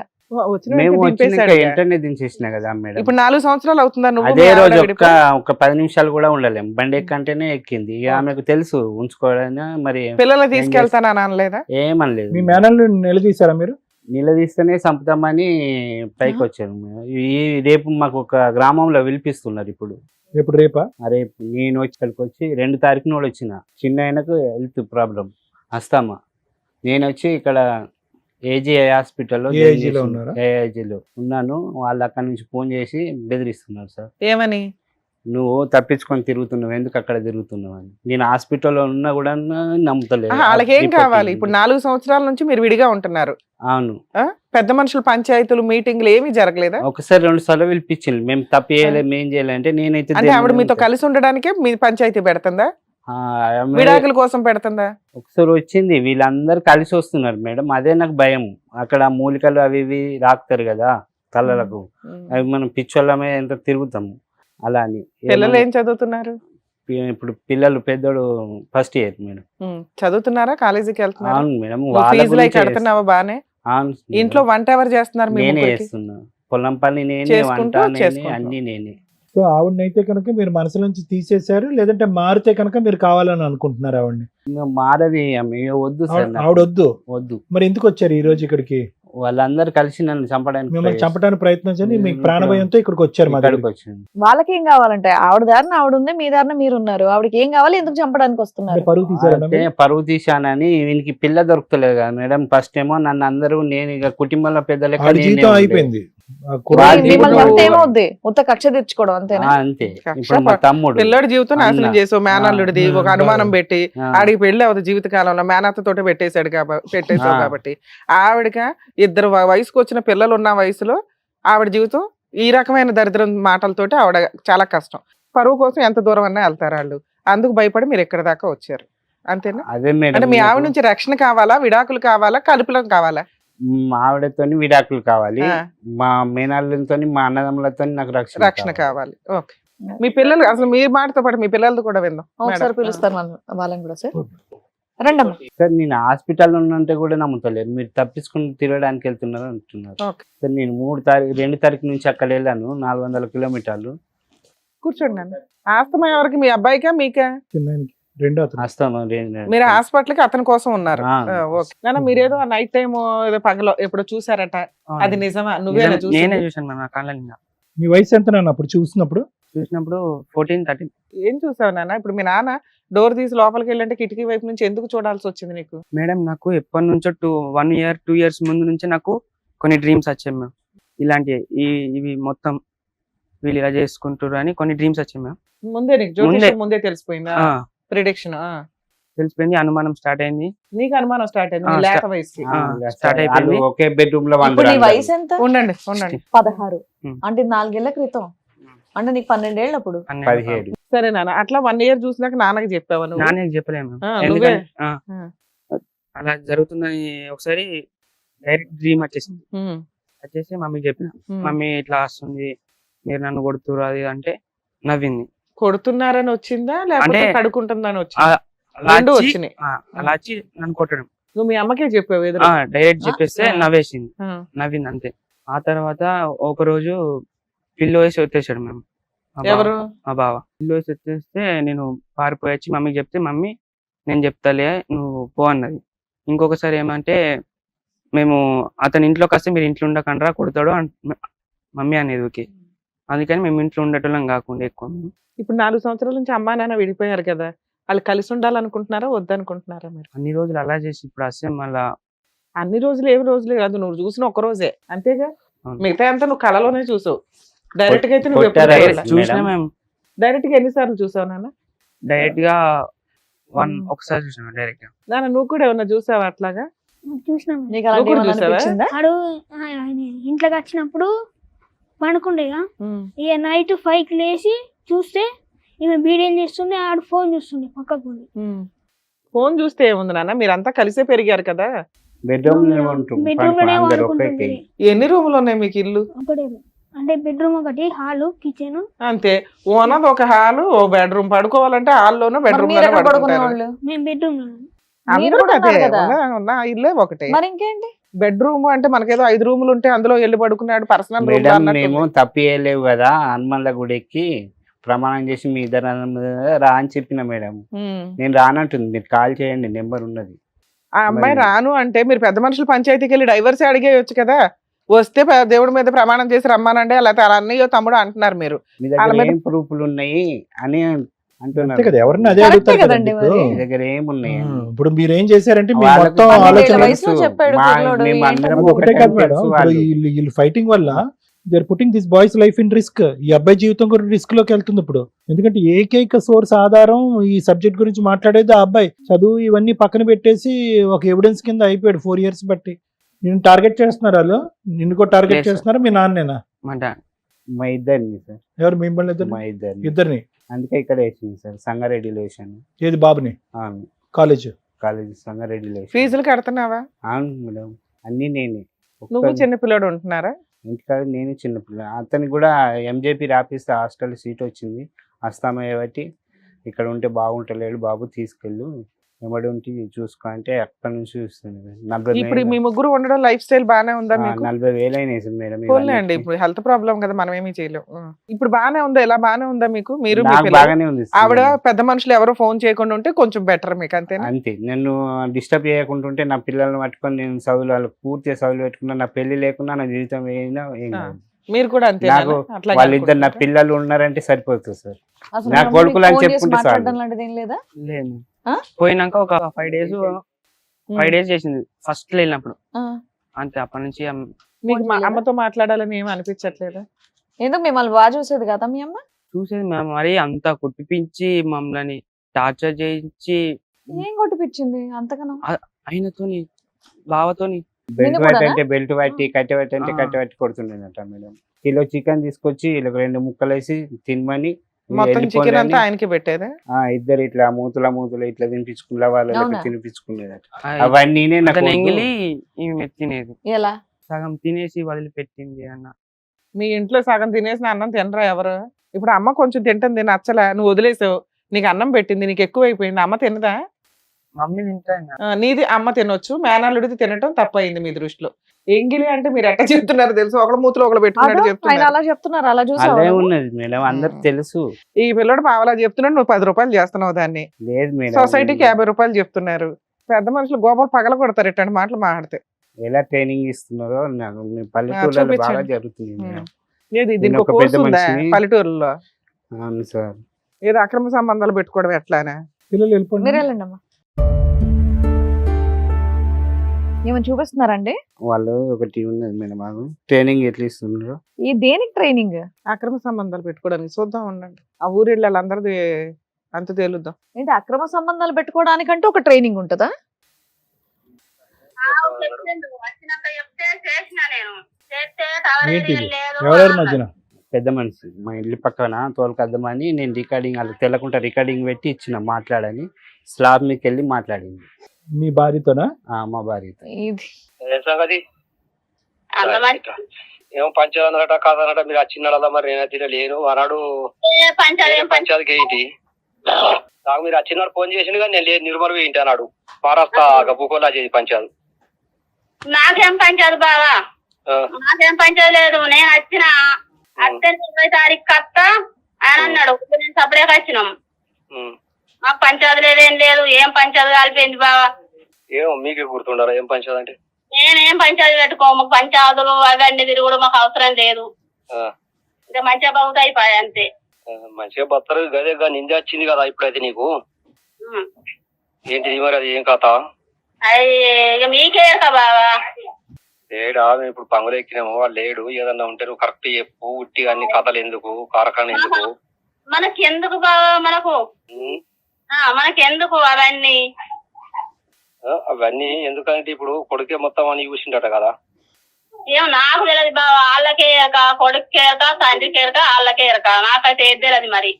వచ్చిన మేము వెంటనే వచ్చినాక దింపేశాడు ఇక. వెంటనే దించేసిన కదా మేడం. ఇప్పుడు 4 సంవత్సరాలు అవుతుందా నువ్వు అదే మీ ఆవిడ రోజు విడిపోయి? ఒక 10 నిమిషాలు కూడా ఉండలేం, బండి ఎక్కంటేనే ఎక్కింది. ఇక ఆమెకు తెలుసు ఉంచుకోవాలని, మరి పిల్లల్ని తీసుకెళ్తానని అనలేదా? ఏమనలేదు. మీ మేనల్ని నిలదీశారా మీరు? నిలదీస్తేనే చంపుతామని పైకి వచ్చాను. ఈ రేపు మాకు ఒక గ్రామంలో పిలిపిస్తున్నారు ఇప్పుడు. ఎప్పుడు రేపా? రేపు నేను ఇక్కడికి వచ్చి 2 తారీఖున కూడా వచ్చిన, చిన్న ఆయనకు హెల్త్ ప్రాబ్లం అస్తామా, నేను వచ్చి ఇక్కడ ఏజీ హాస్పిటల్లో ఏ ఏజీలో ఉన్నారా? ఏఐజీలో ఉన్నాను. వాళ్ళు అక్కడ నుంచి ఫోన్ చేసి బెదిరిస్తున్నారు సార్, ఏమని? నువ్వు తప్పించుకొని తిరుగుతున్నావు, ఎందుకు అక్కడ తిరుగుతున్నావు అని. నేను హాస్పిటల్లో ఉన్నా కూడా నమ్ముతలేదు. వాళ్ళకి ఏం రిపోర్ట్ కావాలి? ఉంది. ఇప్పుడు 4 సంవత్సరాల నుంచి మీరు విడిగా ఉంటున్నారు. అవును, పెద్ద మనుషులు పంచాయతీలు మీటింగ్లు ఏమీ జరగలేదా? ఒకసారి 2 సార్లు పిలిపించింది, మేము తప్పు చేయలేదు ఏం చేయాలి అంటే నేనైతే అంటే ఆవిడ మీతో కలిసి ఉండడానికే మీ పంచాయతీ పెడుతుందా, విడాకుల కోసం పెడుతుందా? ఒకసారి వచ్చింది, వీళ్ళందరూ కలిసి వస్తున్నారు మేడం, అదే నాకు భయం. అక్కడ మూలికలు అవి ఇవి రాకుతారు కదా తలలకు, అవి మనం పిచ్చోళ్ళమే ఎంత తిరుగుతాము అలా అని. పిల్లలు ఏం చదువుతున్నారు? ఇప్పుడు పిల్లలు పెద్దోడు ఫస్ట్ ఇయర్ మేడం. చదువుతున్నారా, కాలేజీకి వెళ్తున్నారా? అవును మేడం, నువ్వు వాళ్ళ ఫీజులు అవి గురించే కడుతున్నావా బానే? అవును మేడం. ఇంట్లో వంట ఎవరు చేస్తున్నారు? మీ నేనే ముగ్గురికి? చేస్తున్నా, పొలం పని నేనే, చేసుకుంటూ వంట నేనే, చేసుకుంటున్నావు. అన్ని నేనే. సో ఆవిడనైతే కనుక మీరు మనసు నుంచి తీసేశారు, లేదంటే మారితే కనుక మీరు కావాలని అనుకుంటున్నారు ఆవిడని? ఇంకా మారది ఆమె, వద్దు సార్ నాకు. ఆవిడ వద్దు. వద్దు, మరి ఎందుకు వచ్చారు ఈ రోజు ఇక్కడికి? వాళ్ళందరూ కలిసి నన్ను చంపడానికి మిమ్మల్ని try చంపడానికి ప్రయత్నించండి, మీకు నేను ప్రాణభయంతో ఇక్కడికి వచ్చారు మా ఇక్కడికి దగ్గరికి. వచ్చాను. వాళ్ళకి ఏం కావాలంటే ఆవిడ దారిన ఆవిడ ఉంది, మీ దారిన మీరు ఉన్నారు, ఆవిడకి ఏం కావాలి, ఎందుకు చంపడానికి అంటే వస్తున్నారు? పరుగు తీశారన్నా అయితే మీరు? పరువు తీశానని వీనికి పిల్ల దొరుకుతలేదు కదా మేడం. ఫస్ట్ ఏమో నన్ను అందరూ, నేను ఇక కుటుంబంలో పెద్ద లెక్క ఆవిడ నేనే జీవితం ఉండే. అయిపోయింది. ఆ వాళ్ళ కుర్రాడి మిమ్మల్ని జీవితం- చంపితే ఏమవుద్ది? ఉత్త కక్ష తీర్చుకోవడం అంతేనా? అంతే. కక్ష ఇప్పుడు మా తమ్ముడు పిల్లడి జీవితం నాశనం అన్న. చేసావు, మేనల్లుడిది ఒక అనుమానం పెట్టి ఆ, ఆడికి పెళ్లి అవుతుంది జీవిత కాలంలో మేనత్త తోటే పెట్టేసావు ఆ. కాబట్టి ఆవిడక 2 వయసుకు వచ్చిన పిల్లలు ఉన్న వయసులో ఆవిడ జీవితం ఈ రకమైన దరిద్రం మాటలతోటి ఆవిడ చాలా కష్టం. పరువు కోసం ఎంత దూరం అన్నా వెళ్తారు వాళ్ళు, అందుకు భయపడి మీరు ఎక్కడి దాకా వచ్చారు అంతేనా? అదే మేడం, అంటే మీ ఆవిడ నాకు నుంచి రక్షణ కావాలా, విడాకులు కావాలా, కలుపులం కావాలా? మా ఆవిడతోని విడాకులు కావాలి, ఆ, మా మేనల్లతో మా అన్నదమ్ములతో నాకు రక్షణ రక్షణ కావాలి. కావాలి. ఓకే. మీ పిల్లలు అసలు మీ మాటతో పాటు మీ పిల్లలతో కూడా విందాం ఒకసారి మేడం. పిలుస్తారు వాళ్ళని కూడా సార్. రండమ్మా. సార్ నేను హాస్పిటల్ ఉన్నంటే కూడా నమ్ముతలేరు, మీరు తప్పించుకుని తిరగడానికి వెళ్తున్నారు అంటున్నారు. ఓకే. సార్ నేను 2 తారీఖు నుంచి అక్కడ వెళ్ళాను, 400 కిలోమీటర్లు. కూర్చోండి నాన్న. ఆస్తమా ఎవరికి, మీ అబ్బాయికా మీకా? చిన్నానికి రెండో అతను. వస్తాను మీరు హాస్పిటల్ కి అతని కోసం ఉన్నారు. ఆ. ఓకే నాన్న, మీరేదో నైట్ టైం ఏదో పగలో ఎప్పుడు చూసారట, అది నిజమా? నువ్వేనా నేనే చూసింది? చూసాను మ్యామ్ నా కళ్ళ నిండా. నీ వయసు ఎంత నాన్న అప్పుడు చూసినప్పుడు? చూసినప్పుడు 14-13. ఏం చూసావు నాన్న? ఇప్పుడు మీ నాన్న డోర్ తీసి లోపలికి వెళ్ళంటే కిటికీ వైపు నుంచి ఎందుకు చూడాల్సి వచ్చింది నీకు? మేడం నాకు ఎప్పటి నుంచో 1 year 2 years ముందు నుంచి నాకు కొన్ని డ్రీమ్స్ వచ్చాయి మ్యామ్. ఇలాంటి ఇవి మొత్తం వీళ్ళు ఇలా చేసుకుంటారు అని కొన్ని డ్రీమ్స్ వచ్చాయి మ్యామ్. ముందే నీకు జ్యోతిష్యం ముందే తెలిసిపోయిందా? ఆ, ప్రిడిక్షన్ తెలిసిపోయింది, అనుమానం స్టార్ట్ అయింది. నీకు అనుమానం స్టార్ట్ అయింది ఆ, నీ లేత వయసుకి. స్టార్ట్ అయిపోయింది. ఒకే బెడ్రూమ్ లో ఇప్పుడు నీ వయసు ఎంత? ఉండండి ఉండండి. 16. ఉమ్. అంటే 4 ఏళ్ల క్రితం. అంటే నీకు 12 ఏళ్ళు అప్పుడు. 17. సరే నాన్న, అట్లా 1 year చూసినాక నాన్నకి చెప్పావా నువ్వు? నాన్నకి చెప్పలేము ఆ, మ్యామ్. నువ్వే. ఎందుకంటే అలా జరుగుతుందని ఒకసారి డైరెక్ట్ డ్రీమ్ వచ్చేసింది. ఉమ్, వచ్చేసి మమ్మీకి చెప్పిన, ఉమ్. మమ్మీ ఇట్లా వస్తుంది, మీరు నన్ను కొడుతురు అది అంటే నవ్వింది. కొడుతున్నారని వచ్చిందా లేకపోతే అంటే- కడుకుంటుందని ఆ, వచ్చిందా? అలా రెండు వచ్చి- వచ్చినాయి. ఆ, అలా వచ్చి నన్ను కొట్టడం. నువ్వు మీ అమ్మకే చెప్పావు ఎదురు. డైరెక్ట్ చెప్పేస్తే ఆ. నవ్వేసింది, ఆ, నవ్వింది అంతే. ఆ తర్వాత ఒక రోజు పిల్లో వేసి వచ్చేసాడు మేము. ఎవరు? మా బావ పిల్లో వేసి వచ్చేస్తే నేను పారిపోయి వచ్చి మమ్మీకి చెప్తే, మమ్మీ నేను చెప్తాలే నువ్వు పో అన్నది. ఇంకొకసారి ఏమంటే, మేము అతని ఇంట్లోకి వస్తే మీరు ఇంట్లో ఉండకండ్రా కొడతాడు మమ్మీ అనేది. ఓకే, అందుకని మేము ఇంట్లో ఉండేటోళ్ళం కాకుండా ఎక్కువ మేము. ఇప్పుడు 4 సంవత్సరాల నుంచి అమ్మా నాన్న విడిపోయారు కదా, వాళ్ళు కలిసి ఉండాలనుకుంటున్నారా వద్దనుకుంటున్నారా మీరు? అన్ని రోజులు అలా చేసి ఇప్పుడు వస్తే మళ్ళా అన్ని రోజులు ఏమి రోజులే కాదు, నువ్వు చూసిన ఒక రోజే అంతేగా. అవును. మిగతా అంతా నువ్వు కళలోనే చూసావు. డైరెక్ట్ గా అయితే నువ్వు ఎప్పుడు కొట్టారా? చూడలే. చూసినా మేడం. మేము డైరెక్ట్ గా ఎన్నిసార్లు చూసావు నాన్న? డైరెక్ట్ గా ఒకసారి చూసాము డైరెక్ట్ గా. నాన్న నువ్వు కూడా ఏమన్నా చూసావా అట్లాగా? చూసినాం. నీకు అలాంటి నువ్వు కూడా ఏమన్నా చూసావా? అనిపించిందా? ఆడు ఆయన ఇంట్లోకి వచ్చినప్పుడు పనుకుండేగా, ఇక నైట్ 5కి లేచి చూస్తే ఈమె బీడీలు చేస్తుండే, ఆడు ఫోన్ చూస్తుండే పక్కకు ఉండి. ఫోన్ చూస్తే ఏముంది నాన్న, మీరంతా కలిసే పెరిగారు కదా. బెడ్రూమ్ బెడ్రూమ్ లోనే అందరు వాడుకుంటుంది. ఒకే ఎన్ని రూములు ఉన్నాయి మీకు ఇల్లు? ఒకటే room. అంటే బెడ్రూమ్ ఒకటి, హాలు, కిచెన్. అంతే. ఓనది ఒక హాలు, ఓ బెడ్రూమ్. పడుకోవాలంటే హాల్లోనూ మరి బెడ్రూమ్ మీరు లోనే ఎక్కడ పడుకుంటారు. పడుకునేవాళ్ళు? మేము బెడ్రూమ్ లో. మీరు అందరూ కూడా అదే ఉన్నారు కదా. ఉన్న ఇల్లే ఒకటే. మరి ఇంకేంటి? బెడ్రూమ్ అంటే మనకేదో 5 రూములు ఉంటే అందులో వెళ్ళి పడుకున్నాడు పర్సనల్ రూమ్ మేడం మేము తప్పియలేవు కదా, హనుమన్ల గుడికి ప్రమాణం చేసి మీ ఇద్దరు రా అని చెప్పిన మేడం. నేను రానంటుంది, మీరు కాల్ చేయండి, నెంబర్ ఉన్నది. ఆ అమ్మాయి మరి- రాను అంటే మీరు పెద్ద మనుషులు పంచాయతీకి వెళ్ళి డైవర్స్ అడిగేయొచ్చు కదా. వస్తే దేవుడి మీద ప్రమాణం చేసి రమ్మానండి, లేకపోతే అలా అన్నయ్యో తమ్ముడు అంటున్నారు మీరు. మీ వాళ్ళ దగ్గర మీద- ఏం ప్రూఫ్లు ఉన్నాయి అని అంతే అంటున్నారు. కదా, ఎవరిని అదే కరెక్టే అడుగుతారు కదండి కదండి ఇప్పుడు. మరి. మీ దగ్గర ఏమున్నాయి అని. ఇప్పుడు మీరు ఏం చేశారంటే మీ వాళ్ళకి మొత్తం 12 ఆలోచన ఏళ్ల వయసులో చెప్పాడు పిల్లోడు, మేము ఏంటో అందరం ఒకటే ఒకటే కాదు మేడం. తెలుసు ఇప్పుడు వాళ్ళు. వీళ్ళు ఫైటింగ్ వల్ల they are putting this boys life in risk. ఈ అబ్బాయి జీవితం కూడా రిస్క్ లోకి వెళ్తుంది ఇప్పుడు. ఎందుకంటే ఏకైక సోర్స్ ఆధారం ఈ సబ్జెక్ట్ గురించి మాట్లాడేది ఆ అబ్బాయి. చదువు ఇవన్నీ పక్కన పెట్టేసి ఒక ఎవిడెన్స్ కింద అయిపోయాడు 4 years బట్టి. నిన్ను టార్గెట్ చేస్తున్నారు వాళ్ళు, నిన్ను కూడా టార్గెట్ Yes, sir. చేస్తున్నారా మీ నాన్నేనా? మా డాడ్ మా ఇద్దరిని సార్, ఎవరు మిమ్మల్ని ఇద్దరు? మా ఇద్దరిని. ఇద్దరిని. అందుకే ఇక్కడ వేసింది సార్, సంగారెడ్డిలో వేసాను. ఏది బాబుని? కాలేజ్. కాలేజ్ సంగారెడ్డిలో వేసాను. ఫీజులు కడుతున్నావా? అవును మేడం, అన్ని నేనే. నువ్వు చిన్న పిల్లడు ఉంటున్నారా? ఇంటికాడ నేను చిన్నపిల్ల. అతనికి కూడా ఎంజేపీ రాపిస్తే హాస్టల్ సీట్ వచ్చింది, వస్తామయ్య బట్టి ఇక్కడ ఉంటే బాగుంటలేడు బాబు, తీసుకెళ్ళు ఎవడు ఉంటే చూసుకో అంటే అక్కడి నుంచి చూస్తుంది. ఇప్పుడు మీ ముగ్గురు ఉండడం లైఫ్ స్టైల్ బానే ఉందా మీకు? 40,000 అయినాయి సార్ మేడం. పోన్లే అండి, ఇప్పుడు హెల్త్ ప్రాబ్లం కదా, మనం ఏమీ చేయలేం. ఇప్పుడు బానే ఉందా? ఎలా బానే ఉందా మీకు? మీరు మీ నాకు పిల్లలు? బాగానే ఉంది సార్. ఆవిడ పెద్ద మనుషులు ఎవరో ఫోన్ చేయకుండా ఉంటే కొంచెం బెటర్ మీకు, అంతేనా? అంతే, నన్ను డిస్టర్బ్ చేయకుండా ఉంటే నా పిల్లల్ని పట్టుకొని నేను చదువులు వాళ్ళు పూర్తిగా చదువులు పెట్టుకున్నా, నా పెళ్లి లేకుండా నా జీవితం ఏం కాదు. మీరు కూడా అంతే. నాకు వాళ్ళిద్దరు నా పిల్లలు ఉన్నారంటే సరిపోతుంది సార్. అసలు నా మీ కొడుకులు అని ఫోన్ చేసి చెప్పుకుంటే చాలు. మాట్లాడడం లాంటిది ఏం లేదా? లేదు. ఆ? పోయినాక ఒక 5 days చేసింది ఫస్ట్ వెళ్ళినప్పుడు, ఆ. అంతే. అప్పటి నుంచి మీకు మా ఫోన్ అమ్మతో మాట్లాడాలని ఏమి అనిపించట్లేదా? ఎందుకు మిమ్మల్ని బాగా చూసేది కదా మీ అమ్మ? చూసేది మేము మరి అంతా కుట్టిపించి మమ్మల్ని టార్చర్ చేయించి ఏం కొట్టిపించింది అంతగానో? ఆయనతోని బావతోని బెల్ట్ నిన్ను వైట్ కూడానా? అంటే బెల్ట్ పట్టి, కట్టె పట్టి అంటే ఆ. కట్టె పట్టి కొడుతుండేనట మేడం. కిలో చికెన్ తీసుకొచ్చి వీళ్ళకి 2 ముక్కలు వేసి తినమని మొత్తం చికెన్ వెళ్ళిపోవాలని, అంతా ఆయనకి పెట్టేదా? ఇద్దరు ఇట్లా మూతుల ఇట్లా తినిపించుకున్న వాళ్ళకి అవునా? తినిపించుకునేదట. అవన్నీ నాకు అతను వద్దు. ఎంగిలి ఈమె తినేది, ఎలా? సగం తినేసి వదిలిపెట్టింది అన్న. మీ ఇంట్లో సగం తినేసిన అన్నం తినరా ఎవరు? ఇప్పుడు అమ్మ కొంచెం తింటుంది నచ్చలే, నువ్వు వదిలేసావు, నీకు అన్నం పెట్టింది, నీకు ఎక్కువ అయిపోయింది, అమ్మ తినదా? మమ్మీ తింటా నీది అమ్మ తినొచ్చు, మేనల్లుడిది తినటం తప్పయింది మీ దృష్టిలో. ఎంగిలి అంటే మీరు ఎట్లా చెప్తున్నారు తెలుసు, ఒకళ్ళ మూతులు ఒకళ్ళు పెట్టుకున్నట్టు ఆయన చెప్తున్నారు. అలా చెప్తున్నారు, అలా అదే చూసావు ఉన్నది మేడం, అందరికి తెలుసు. ఈ పిల్లడు పావలా చెప్తున్నాడు, నువ్వు 10 రూపాయలు చేస్తున్నావు దాన్ని. లేదు మేడం, సొసైటీకి 50 రూపాయలు చెప్తున్నారు. పెద్ద మనుషులు గోపాలు పగల కొడతారు ఇట్లాంటి మాటలు మాట్లాడితే. ఎలా ట్రైనింగ్ ఇస్తున్నారో నాకు మీ పల్లెటూళ్ళలో బాగా చూపించండి. జరుగుతుంది మేడం. ఏది నేను దీనికి ఒక కోర్సు పెద్ద ఉందా మనిషిని. పల్లెటూరులో? అవును సార్. ఏదో అక్రమ సంబంధాలు పెట్టుకోవడం ఎట్లానే? పిల్లలు వెళ్ళిపోండి. మీరు వెళ్ళండి అమ్మా. ఏమైనా చూపిస్తున్నారండి? వాళ్ళు ఒకటి ఉన్నది మేడం, మాకు ట్రైనింగ్ ఎట్లా ఇస్తున్నారు. ఈ దేనికి ట్రైనింగ్? అక్రమ సంబంధాలు పెట్టుకోవడానికి. చూద్దాం ఉండండి, ఆ ఊరిళ్ళ వాళ్ళందరిది అంత తేలుద్దాం. ఏంటి అక్రమ సంబంధాలు పెట్టుకోవడానికంటే ఒక ట్రైనింగ్ ఉంటుందా? వచ్చినాక చెప్తే చేసిన నేను చేస్తే టవర్ ఏంటి ఏరియా ఇది? లేదు ఎవరెవరి మధ్యన? పెద్ద మనిషి మా ఇల్లు పక్కన తోలుకద్దామని నేను రికార్డింగ్ వాళ్ళకి తెల్లకుండా రికార్డింగ్ పెట్టి ఇచ్చిన మాట్లాడని. స్లాబ్ మీకు వెళ్ళి మాట్లాడింది మీ భార్యతోనా? మా భార్యతో. ఇది సంగతి అంత మంచి ఏమో పంచాయతీ కాదనట, మీరు వచ్చినాడా? మరి నేనైతే లేను అన్నాడు. పంచాయతీ పంచాయతీకి ఏంటి నాకు మీరు వచ్చినాడు ఫోన్ చేసిండు కానీ నేను లేదు, నిర్మల్ ఏంటి అన్నాడు. మహారాష్ట్ర గబ్బుకోలా చేసి పంచాయతీ. నాకేం పంచాయతీ బావా, నాకేం పంచాయతీ లేదు. నేను వచ్చిన అత్తే 20 తారీఖు కత్త అని అన్నాడు. నేను సపరేట్ వచ్చినాం. మాకు పంచాయతీ లేదేం లేదు. ఏం పంచాయతీ కలిపింది బావా? ఏమో మీకే గుర్తుండాలా ఏం పంచాయతీ అంటే? నేనేం పంచాయతీ పెట్టుకో, మాకు పంచాయతీలు అవన్నీ తిరుగుడు మాకు అవసరం లేదు. ఇంకా మంచిగా బాగుతా అయిపోయాయి అంతే. మంచిగా బత్తరు గదే నింద వచ్చింది కదా ఇప్పుడైతే నీకు. ఏంటిది మరి అది ఏం కథ? అది ఇక మీకే కదా బావా. లేడా మేము ఇప్పుడు పంగులు ఎక్కినాము, వాడు లేడు. ఏదన్నా ఉంటే నువ్వు కరెక్ట్ చెప్పు. ఉట్టి అన్ని కథలు ఎందుకు, కారకాన్ని ఎందుకు? మనకెందుకు బావా, మనకెందుకు అవన్నీ? అవన్నీ ఎందుకంటే ఇప్పుడు కొడుకే మొత్తం అని చూసిండట కదా. ఏం నాకు తెలియదు బావా, వాళ్ళకే ఎరక, కొడుకు ఎరక, తండ్రికి ఎరక, వాళ్ళకే ఎరక. నాకైతే ఏది తెలియదు మరి.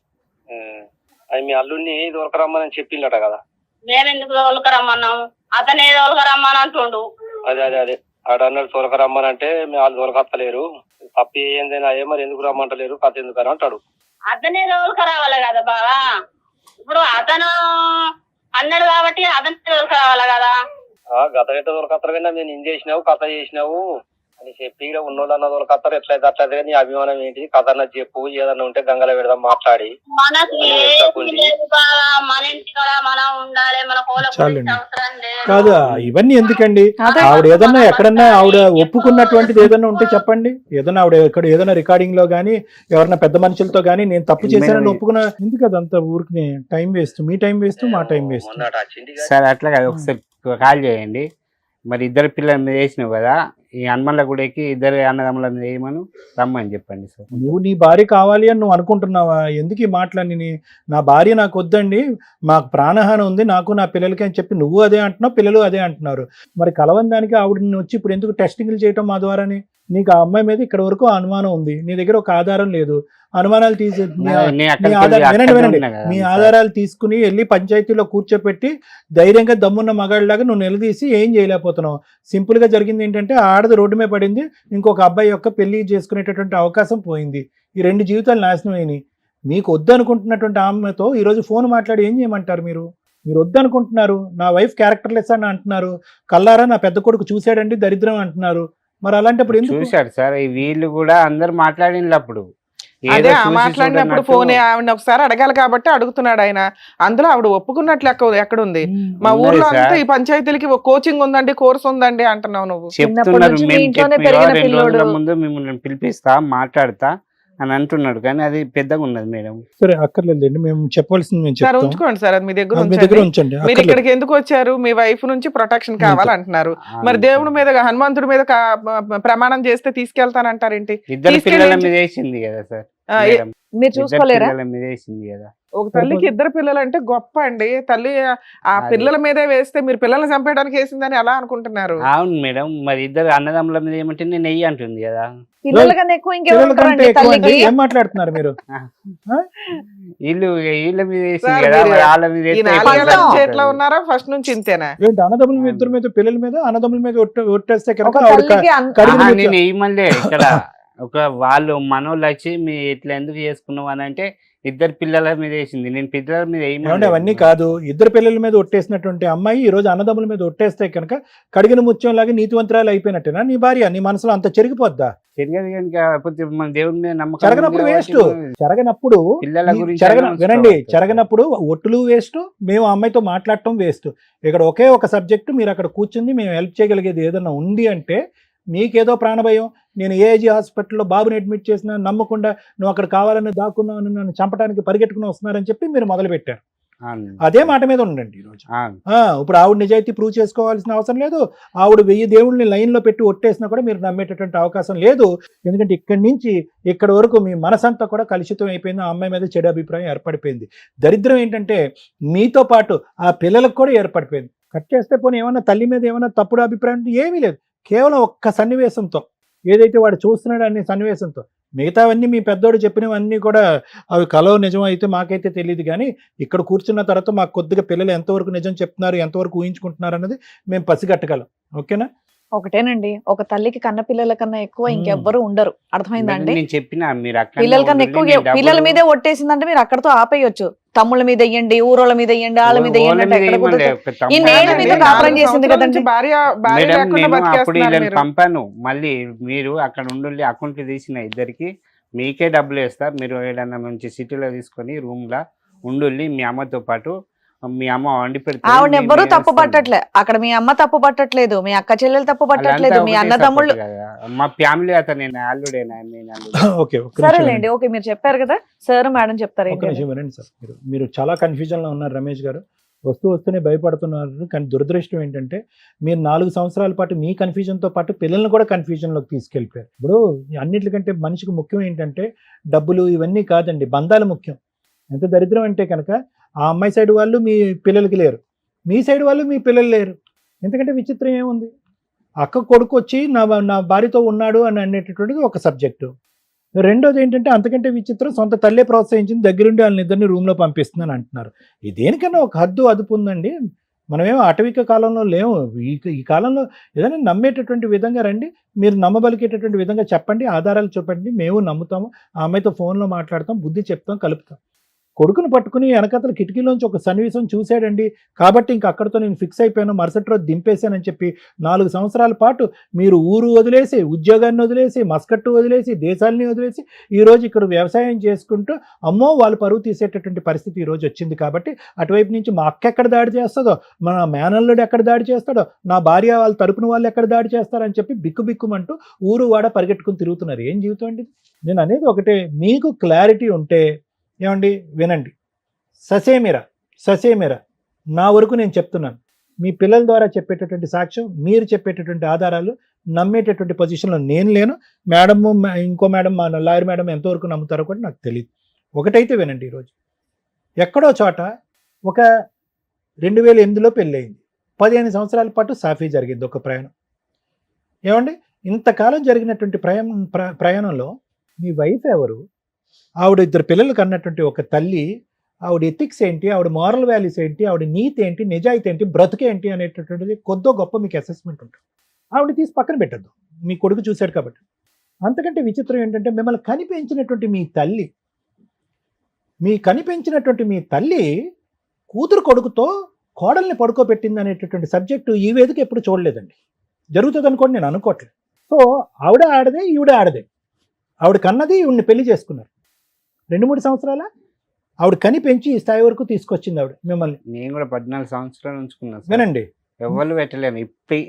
అది మీ అల్లుడిని దొరకరమ్మని చెప్పిండట కదా. మేమెందుకు తోలుకరమ్మన్నాం, అతనే తోలుకరమ్మని అంటుండు. అదే ఆడ అన్నాడు తోలకరమ్మని అంటే వాళ్ళు దొరకత్తలేరు, తప్పి ఏందైనా అయ్యే మరి ఎందుకు రమ్మంటలేరు, కథ ఎందుకు అని అంటాడు. అతనే తోలుకరావాలి కదా బావా. ఇప్పుడు అతను అన్నాడు కాబట్టి అతనే తోలుకరావాలి కదా. గత గట్ట దొరకత్తరు కానీ నేను ఇన్ చేసినావు కథ చేసినావు అని చెప్పి ఉన్నోళ్ళు అన్న దొరకత్తరు. ఎట్లయితే అట్లయితే నీ అభిమానం ఏంటి, కథ అన్న చెప్పు. ఏదన్నా ఉంటే గంగలో పెడదాం మాట్లాడి. మనకి ఏది లేదు బావా, మన ఇంటి కూడా మనం ఉండాలి, మన కోల చాలండి. అవసరం లేదు. కాదా ఇవన్నీ ఎందుకండి? ఆవిడ ఏదన్నా ఎక్కడన్నా ఆవిడ ఒప్పుకున్నటువంటిది ఏదన్నా ఉంటే చెప్పండి. ఏదన్నా ఆవిడ ఎక్కడ ఏదైనా రికార్డింగ్ లో గానీ ఎవరన్నా పెద్ద మనుషులతో గానీ నేను తప్పు చేశానని ఒప్పుకున్నా. ఎందుకు అదంతా ఊరికి టైం వేస్ట్, మీ టైం వేస్ట్, మా టైం వేస్ట్. మొన్నట వచ్చింది సార్ అట్లా కాదు, ఒకసారి కాల్ చేయండి. మరి ఇద్దరు పిల్లల మీద వేసినావు కదా, ఈ హనుమన్ల గుడికి ఇద్దరు అన్నదమ్ముల మీద వేయమని రమ్మని చెప్పండి సార్. నువ్వు నీ భార్య కావాలి అని నువ్వు అనుకుంటున్నావా? ఎందుకు ఈ మాటలన్నీ? నా భార్య నాకు వద్దండి, మాకు ప్రాణహాని ఉంది నాకు నా పిల్లలకి అని చెప్పి నువ్వు అదే అంటున్నావు, పిల్లలు అదే అంటున్నారు. మరి కలవని దానికి ఆవిడని వచ్చి ఇప్పుడు ఎందుకు టెస్టింగ్లు చేయటం మా ద్వారాని? నీకు ఆ అమ్మాయి మీద ఇక్కడ వరకు అనుమానం ఉంది, నీ దగ్గర ఒక ఆధారం లేదు. అనుమానాలు తీసే మీ ఆధారాలు తీసుకుని వెళ్ళి పంచాయతీలో కూర్చోపెట్టి ధైర్యంగా దమ్మున్న మగాళ్ళలాగా నువ్వు నిలదీసి ఏం చేయలేకపోతున్నావు. సింపుల్ గా జరిగింది ఏంటంటే ఆడది రోడ్డు మీద పడింది, ఇంకొక అబ్బాయి యొక్క పెళ్లి చేసుకునేటటువంటి అవకాశం పోయింది. ఈ 2 జీవితాలు నాశనం అయినాయి. మీకు వద్దనుకుంటున్నటువంటి ఆమెతో ఈరోజు ఫోన్ మాట్లాడి ఏం చేయమంటారు? మీరు వద్దనుకుంటున్నారు. నా వైఫ్ క్యారెక్టర్లెస్ అని అంటున్నారు. కల్లారా నా పెద్ద కొడుకు చూశాడండి దరిద్రం అంటున్నారు. మరి అలాంటప్పుడు ఎందుకు? చూశాడు సార్, వీళ్ళు కూడా అందరు మాట్లాడిండ్రు అప్పుడు. అదే మాట్లాడినప్పుడు ఫోన్ ఆవిడ ఒకసారి అడగాలి కాబట్టి అడుగుతున్నాడు ఆయన. అందులో ఆవిడ ఒప్పుకున్నట్లు ఎక్కడుంది? మా ఊర్లో అంతా ఈ పంచాయతీలకి కోచింగ్ ఉందండి, కోర్స్ ఉందండి అంటున్నావు నువ్వు. చెప్తున్నారు. ముందు మిమ్మల్ని పిలిపిస్తా మాట్లాడతా అని అంటున్నాడు, కానీ అది పెద్దగా ఉన్నది మేడం. సరే అక్కర్లేదండి, మేము చెప్పవలసింది మేము సార్ చెప్తాం. ఉంచుకోండి సార్, అది మీ దగ్గర అది మీ దగ్గర ఉంచండి. మీరు ఇక్కడికి ఎందుకు వచ్చారు? మీ వైఫ్ నుంచి ప్రొటెక్షన్ కావాలంటున్నారు. మరి దేవుడి మీద హనుమంతుడి మీద ప్రమాణం చేస్తే తీసుకెళ్తానంటారేంటి? ఇద్దరు పిల్లల మీద వేసింది కదా సార్ మేడం. మీరు చూసుకోలేరా? పిల్లల మీద వేసింది కదా. ఒక తల్లికి 2 పిల్లలు అంటే గొప్ప అండి. తల్లి ఆ పిల్లల మీదే వేస్తే మీరు పిల్లల్ని చంపేయడానికి వేసిందని ఎలా అనుకుంటున్నారు? అవును మేడం, మరి ఇద్దరు అన్నదమ్ముల మీద ఏమంటే నేను వెయ్యి అంటుంది కదా. పిల్లల కన్నా ఎక్కువ ఇంకెవరుంటారండి తల్లికి? ఏం మాట్లాడుతున్నారు మీరు? వీళ్ళ మీద వేసింది సార్, కదా, మీరు మరి వాళ్ళ మీద ఈ వేస్తే 4 ఏళ్ల నుంచి ఎట్లా ఎట్లా ఉన్నారా? ఫస్ట్ నుంచి ఇంతేనా? ఏంటి అన్నదమ్ముల మీద ఇద్దరి మీద పిల్లల మీద అన్నదమ్ముల మీద ఒట్టేస్తే ఒక తల్లికి నేను వేయమలే ఇక్కడ ఒక వాళ్ళు మనోళ్ళు వచ్చి మీ ఇట్లా ఎందుకు చేసుకున్నావు అని అంటే ఇద్దరు పిల్లల మీద వేసింది. నేను పిల్లల మీద ఏమంటే అవన్నీ కాదు, ఇద్దరు పిల్లల మీద ఒట్టేసినటువంటి అమ్మాయి ఈ రోజు అన్నదమ్ముల మీద ఒట్టేస్తే కనుక కడిగిన ముత్యం లాగా నీతివంతురాలు అయిపోయినట్టేనా నీ భార్య? నీ మనసులో అంత చెరిగిపోద్దా? తిరగదు కాకపోతే మన దేవుడి మీద నమ్మకం చెరగనప్పుడు ఉంది వేస్ట్. కాబట్టి చెరగనప్పుడు పిల్లల గురించి వినండి, ఆలోచించుకోవాలి. చెరగనప్పుడు ఒట్టులు వేస్ట్, మేము ఆ అమ్మాయితో మాట్లాడటం వేస్ట్. ఇక్కడ ఒకే ఒక సబ్జెక్టు, మీరు అక్కడ కూర్చుంది మేము హెల్ప్ చేయగలిగేది ఏదైనా ఉంది అంటే మీకేదో ప్రాణభయం. నేను ఏజీ హాస్పిటల్లో బాబుని అడ్మిట్ చేసినా నమ్మకుండా నువ్వు అక్కడ కావాలని దాక్కున్నావు, నన్ను చంపడానికి పరిగెట్టుకుని వస్తున్నారని చెప్పి మీరు మొదలు పెట్టారు. అవును. అదే మాట మీద ఉండండి ఈరోజు. అవును. ఇప్పుడు ఆవిడ నిజాయితీ ప్రూవ్ చేసుకోవాల్సిన అవసరం లేదు. ఆవిడ 1000 దేవుళ్ళని లైన్లో పెట్టి ఒట్టేసినా కూడా మీరు నమ్మేటటువంటి అవకాశం లేదు. ఎందుకంటే ఇక్కడి నుంచి ఇక్కడి వరకు మీ మనసంతా కూడా కలుషితం అయిపోయింది. ఆ అమ్మాయి మీద చెడు అభిప్రాయం ఏర్పడిపోయింది. దరిద్రం ఏంటంటే మీతో పాటు ఆ పిల్లలకు కూడా ఏర్పడిపోయింది. కట్ చేస్తే పోనీ ఏమన్నా తల్లి మీద ఏమన్నా తప్పుడు అభిప్రాయం అంటే ఏమీ లేదు. కేవలం ఒక్క సన్నివేశంతో, ఏదైతే వాడు చూస్తున్నాడు అనే సన్నివేశంతో, మిగతావన్నీ మీ పెద్దోడు చెప్పినవన్నీ కూడా అవి కలో నిజం అయితే మాకైతే తెలియదు. కానీ ఇక్కడ కూర్చున్న తర్వాత మాకు కొద్దిగా పిల్లలు ఎంతవరకు నిజం చెప్తున్నారు, ఎంతవరకు ఊహించుకుంటున్నారు అన్నది మేము పసిగట్టగలం. ఓకేనా? ఒకటేనండి, ఒక తల్లికి కన్న పిల్లల కన్నా ఎక్కువ ఇంకెవ్వరు ఉండరు. అర్థమైందండి? నేను చెప్పిన మీరు అక్కడ పిల్లల కన్నా ఎక్కువ పిల్లల మీదే ఒట్టేసిందంటే మీరు అక్కడతో ఆపేయొచ్చు. తమ్ముళ్ళ మీద వెయ్యండి, ఊరోళ్ళ మీద వెయ్యండి, వాళ్ళ మీద వెయ్యండి అంటే ఎక్కడ కుదురుతుంది? ఈ నేల మీద కాపురం చేసింది కదండి. భార్య మేడం లేకుండా నేను అప్పుడు బతికేస్తున్నారు వీళ్ళని మీరు. పంపాను. మళ్ళీ మీరు అక్కడ ఉండి అకౌంట్లు తీసిన ఇద్దరికి మీకే డబ్బులు వేస్తా, మీరు ఏదైనా మంచి సిటీలో తీసుకొని రూమ్ లా ఉండి మీ అమ్మతో పాటు మీ అమ్మ వండి పెడితే ఆవిడ ఎవ్వరూ తప్పు పట్టట్లే. అక్కడ మీ అమ్మ తప్పు పట్టట్లేదు, మీ అక్క చెల్లెలు తప్పు పట్టట్లేదు, మీ అన్నదమ్ముళ్ళు. మా ఫ్యామిలీ అతను నేను అల్లుడే. ఓకే, సరేలేండి, ఓకే మీరు చెప్పారు కదా సార్, మేడం చెప్తారు ఒక్క నిమిషం వినండి సార్. మీరు చాలా కన్ఫ్యూజన్లో ఉన్నారు రమేష్ గారు. వస్తూనే భయపడుతున్నారు. కానీ దురదృష్టం ఏంటంటే మీరు 4 సంవత్సరాల పాటు మీ కన్ఫ్యూజన్తో పాటు పిల్లల్ని కూడా కన్ఫ్యూజన్లోకి తీసుకెళ్ళిపోయారు. ఇప్పుడు అన్నిటికంటే మనిషికి ముఖ్యం ఏంటంటే డబ్బులు ఇవన్నీ కాదండి, బంధాలు ముఖ్యం. ఎంత దరిద్రం అంటే కనుక ఆ అమ్మాయి సైడ్ వాళ్ళు మీ పిల్లలకి లేరు, మీ సైడ్ వాళ్ళు మీ పిల్లలు లేరు. ఎందుకంటే విచిత్రం ఏముంది? అక్క కొడుకు వచ్చి నా భార్యతో ఉన్నాడు అని అనేటటువంటిది ఒక సబ్జెక్టు. రెండోది ఏంటంటే అంతకంటే విచిత్రం, సొంత తల్లే ప్రోత్సహించింది, దగ్గరుండి వాళ్ళని రూమ్లో పంపిస్తుందని అంటున్నారు. దేనికన్నా ఒక హద్దు అదుపు ఉందండి. మనమేమో అటవిక కాలంలో లేవు. ఈ కాలంలో ఏదైనా నమ్మేటటువంటి విధంగా రండి, మీరు నమ్మబలికేటటువంటి విధంగా చెప్పండి, ఆధారాలు చూపండి, మేము నమ్ముతాము. ఆ అమ్మాయితో ఫోన్లో మాట్లాడతాం, బుద్ధి చెప్తాం, కలుపుతాం. కొడుకును పట్టుకుని వెనకతల కిటికీలోంచి ఒక సన్నివేశం చూశాడండి కాబట్టి ఇంక అక్కడితో నేను ఫిక్స్ అయిపోయాను, మరుసటి రోజు దింపేశానని చెప్పి 4 సంవత్సరాల పాటు మీరు ఊరు వదిలేసి, ఉద్యోగాన్ని వదిలేసి, మస్కట్టు వదిలేసి, దేశాలని వదిలేసి ఈరోజు ఇక్కడ వ్యవసాయం చేసుకుంటూ అమ్మో వాళ్ళు పరువు తీసేటటువంటి పరిస్థితి ఈరోజు వచ్చింది. కాబట్టి అటువైపు నుంచి మా అక్క ఎక్కడ దాడి చేస్తుందో, మన మేనల్లుడు ఎక్కడ దాడి చేస్తాడో, నా భార్య వాళ్ళ తరపున వాళ్ళు ఎక్కడ దాడి చేస్తారని చెప్పి బిక్కుబిక్కుమంటూ ఊరు వాడ పరిగెట్టుకుని తిరుగుతున్నారు. ఏం జీవితం అండి? నేను అనేది ఒకటే, మీకు క్లారిటీ ఉంటే ఏమండి వినండి. ససేమిరా నా వరకు నేను చెప్తున్నాను. మీ పిల్లల ద్వారా చెప్పేటటువంటి సాక్ష్యం, మీరు చెప్పేటటువంటి ఆధారాలు నమ్మేటటువంటి పొజిషన్లో నేను లేను. మేడము ఇంకో మేడం, మా లాయర్ మేడం ఎంతవరకు నమ్ముతారో కూడా నాకు తెలియదు. ఒకటైతే వినండి, ఈరోజు ఎక్కడో చోట ఒక 2008లో పెళ్ళయింది, 15 సంవత్సరాల పాటు సాఫీ జరిగింది ఒక ప్రయాణం. ఏమండి ఇంతకాలం జరిగినటువంటి ప్రయాణంలో మీ వైఫ్ ఎవరు, ఆవిడ 2 పిల్లలకు అన్నటువంటి ఒక తల్లి, ఆవిడ ఎథిక్స్ ఏంటి, ఆవిడ మారల్ వాల్యూస్ ఏంటి, ఆవిడ నీతి ఏంటి, నిజాయితీ ఏంటి, బ్రతుకేంటి అనేటటువంటిది కొద్దో గొప్ప మీకు అసెస్మెంట్ ఉంటుంది. ఆవిడ తీసి పక్కన పెట్టద్దు, మీ కొడుకు చూశాడు కాబట్టి. అంతకంటే విచిత్రం ఏంటంటే మిమ్మల్ని కనిపించినటువంటి మీ తల్లి కూతురు కొడుకుతో కోడల్ని పడుకోబెట్టింది అనేటటువంటి సబ్జెక్టు ఈ వేదిక ఎప్పుడు చూడలేదండి. జరుగుతుంది అనుకోండి, నేను అనుకోవట్లేదు. సో ఆవిడ ఆడదే, ఈవిడ ఆడదే. ఆవిడ కన్నది, ఈవిడిని పెళ్లి చేసుకున్నారు. 2-3 సంవత్సరాల ఆవిడ కని పెంచి ఈ స్థాయి వరకు తీసుకొచ్చింది ఆవిడ మిమ్మల్ని. నేను కూడా 14 సంవత్సరాలు ఉంచుకున్నాను. వినండి, ఎవరు పెట్టలేము.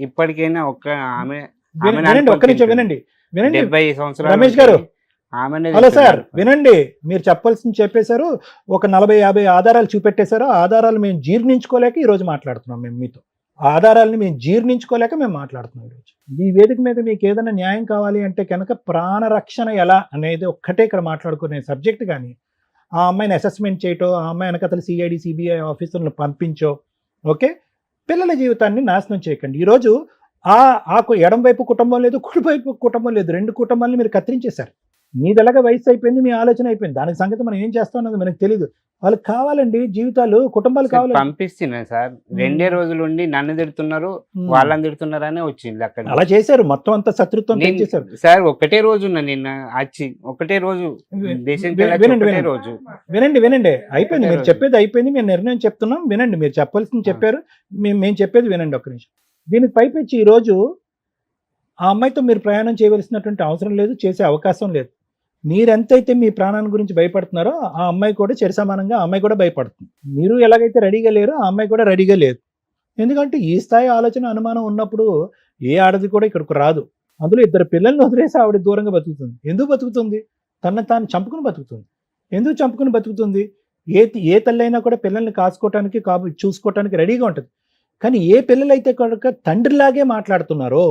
ఇప్పటికైనా ఒక్క ఆమె వినండి, ఒక్క నిమిషం వినండి. 70 సంవత్సరాలు రమేష్ గారు, హలో సార్, వినండి. మీరు చెప్పాల్సింది చెప్పేశారు, ఒక 40-50 ఆధారాలు చూపెట్టేశారు. ఆధారాలు మేము జీర్ణించుకోలేక ఈరోజు మాట్లాడుతున్నాం. మేము మీతో ఆధారాలని మేము జీర్ణించుకోలేక మేము మాట్లాడుతున్నాం ఈరోజు. ఈ వేదిక మీద మీకు ఏదైనా న్యాయం కావాలి అంటే కనుక ప్రాణరక్షణ ఎలా అనేది ఒక్కటే ఇక్కడ మాట్లాడుకునే సబ్జెక్ట్. కానీ ఆ అమ్మాయిని అసెస్మెంట్ చేయటో, ఆ అమ్మాయి వెనకతలు సిఐడి సిబిఐ ఆఫీసర్లను పంపించో, ఓకే, పిల్లల జీవితాన్ని నాశనం చేయకండి. ఈరోజు ఆ ఎడం వైపు కుటుంబం లేదు, కుడి వైపు కుటుంబం లేదు, 2 కుటుంబాలని మీరు కత్తిరించేశారు. మీదలాగా వయసు అయిపోయింది, మీ ఆలోచన అయిపోయింది, దానికి సంగతి మనం ఏం చేస్తాం అన్నది మనకు తెలియదు. వాళ్ళకి కావాలండి జీవితాలు, కుటుంబాలు సార్ కావాలి. పంపిస్తున్నా సార్, 2 రోజులు ఉండి నన్ను తిడుతున్నారు వాళ్ళని తిడుతున్నారనే వచ్చింది అక్కడ. అలా చేశారు, మొత్తం అంతా శత్రుత్వం పెంచేశారు. సార్ ఒకటే రోజు ఉన్నా నిన్న వచ్చి, ఒకటే రోజు దేశానికి వెళ్ళొచ్చి వినండి, ఒకటే వినండి. రోజు. వినండి అయిపోయింది, మీరు రోజు. చెప్పేది అయిపోయింది, మేము నిర్ణయం చెప్తున్నాం వినండి. మీరు చెప్పాల్సింది చెప్పారు, మేము చెప్పేది వినండి ఒక్క నిమిషం. దీనికి పైపెచ్చి ఈ రోజు ఆ అమ్మాయితో మీరు ప్రయాణం చేయవలసినటువంటి అవసరం లేదు, చేసే అవకాశం లేదు. మీరెంతైతే మీ ప్రాణాన్ని గురించి భయపడుతున్నారో ఆ అమ్మాయి కూడా సమానంగా ఆ అమ్మాయి కూడా భయపడుతుంది. మీరు ఎలాగైతే రెడీగా లేరో ఆ అమ్మాయి కూడా రెడీగా లేదు. ఎందుకంటే ఈ స్థాయి ఆలోచన అనుమానం ఉన్నప్పుడు ఏ ఆడది కూడా ఇక్కడికి రాదు. అందులో 2 పిల్లల్ని వదిలేసి ఆవిడ దూరంగా బతుకుతుంది. ఎందుకు బతుకుతుంది? తనను తాను చంపుకుని బతుకుతుంది. ఎందుకు చంపుకుని బతుకుతుంది? ఏ తల్లి అయినా కూడా పిల్లల్ని కాసుకోవటానికి చూసుకోవటానికి రెడీగా ఉంటుంది. కానీ ఏ పిల్లలైతే కనుక తండ్రిలాగే మాట్లాడుతున్నారో,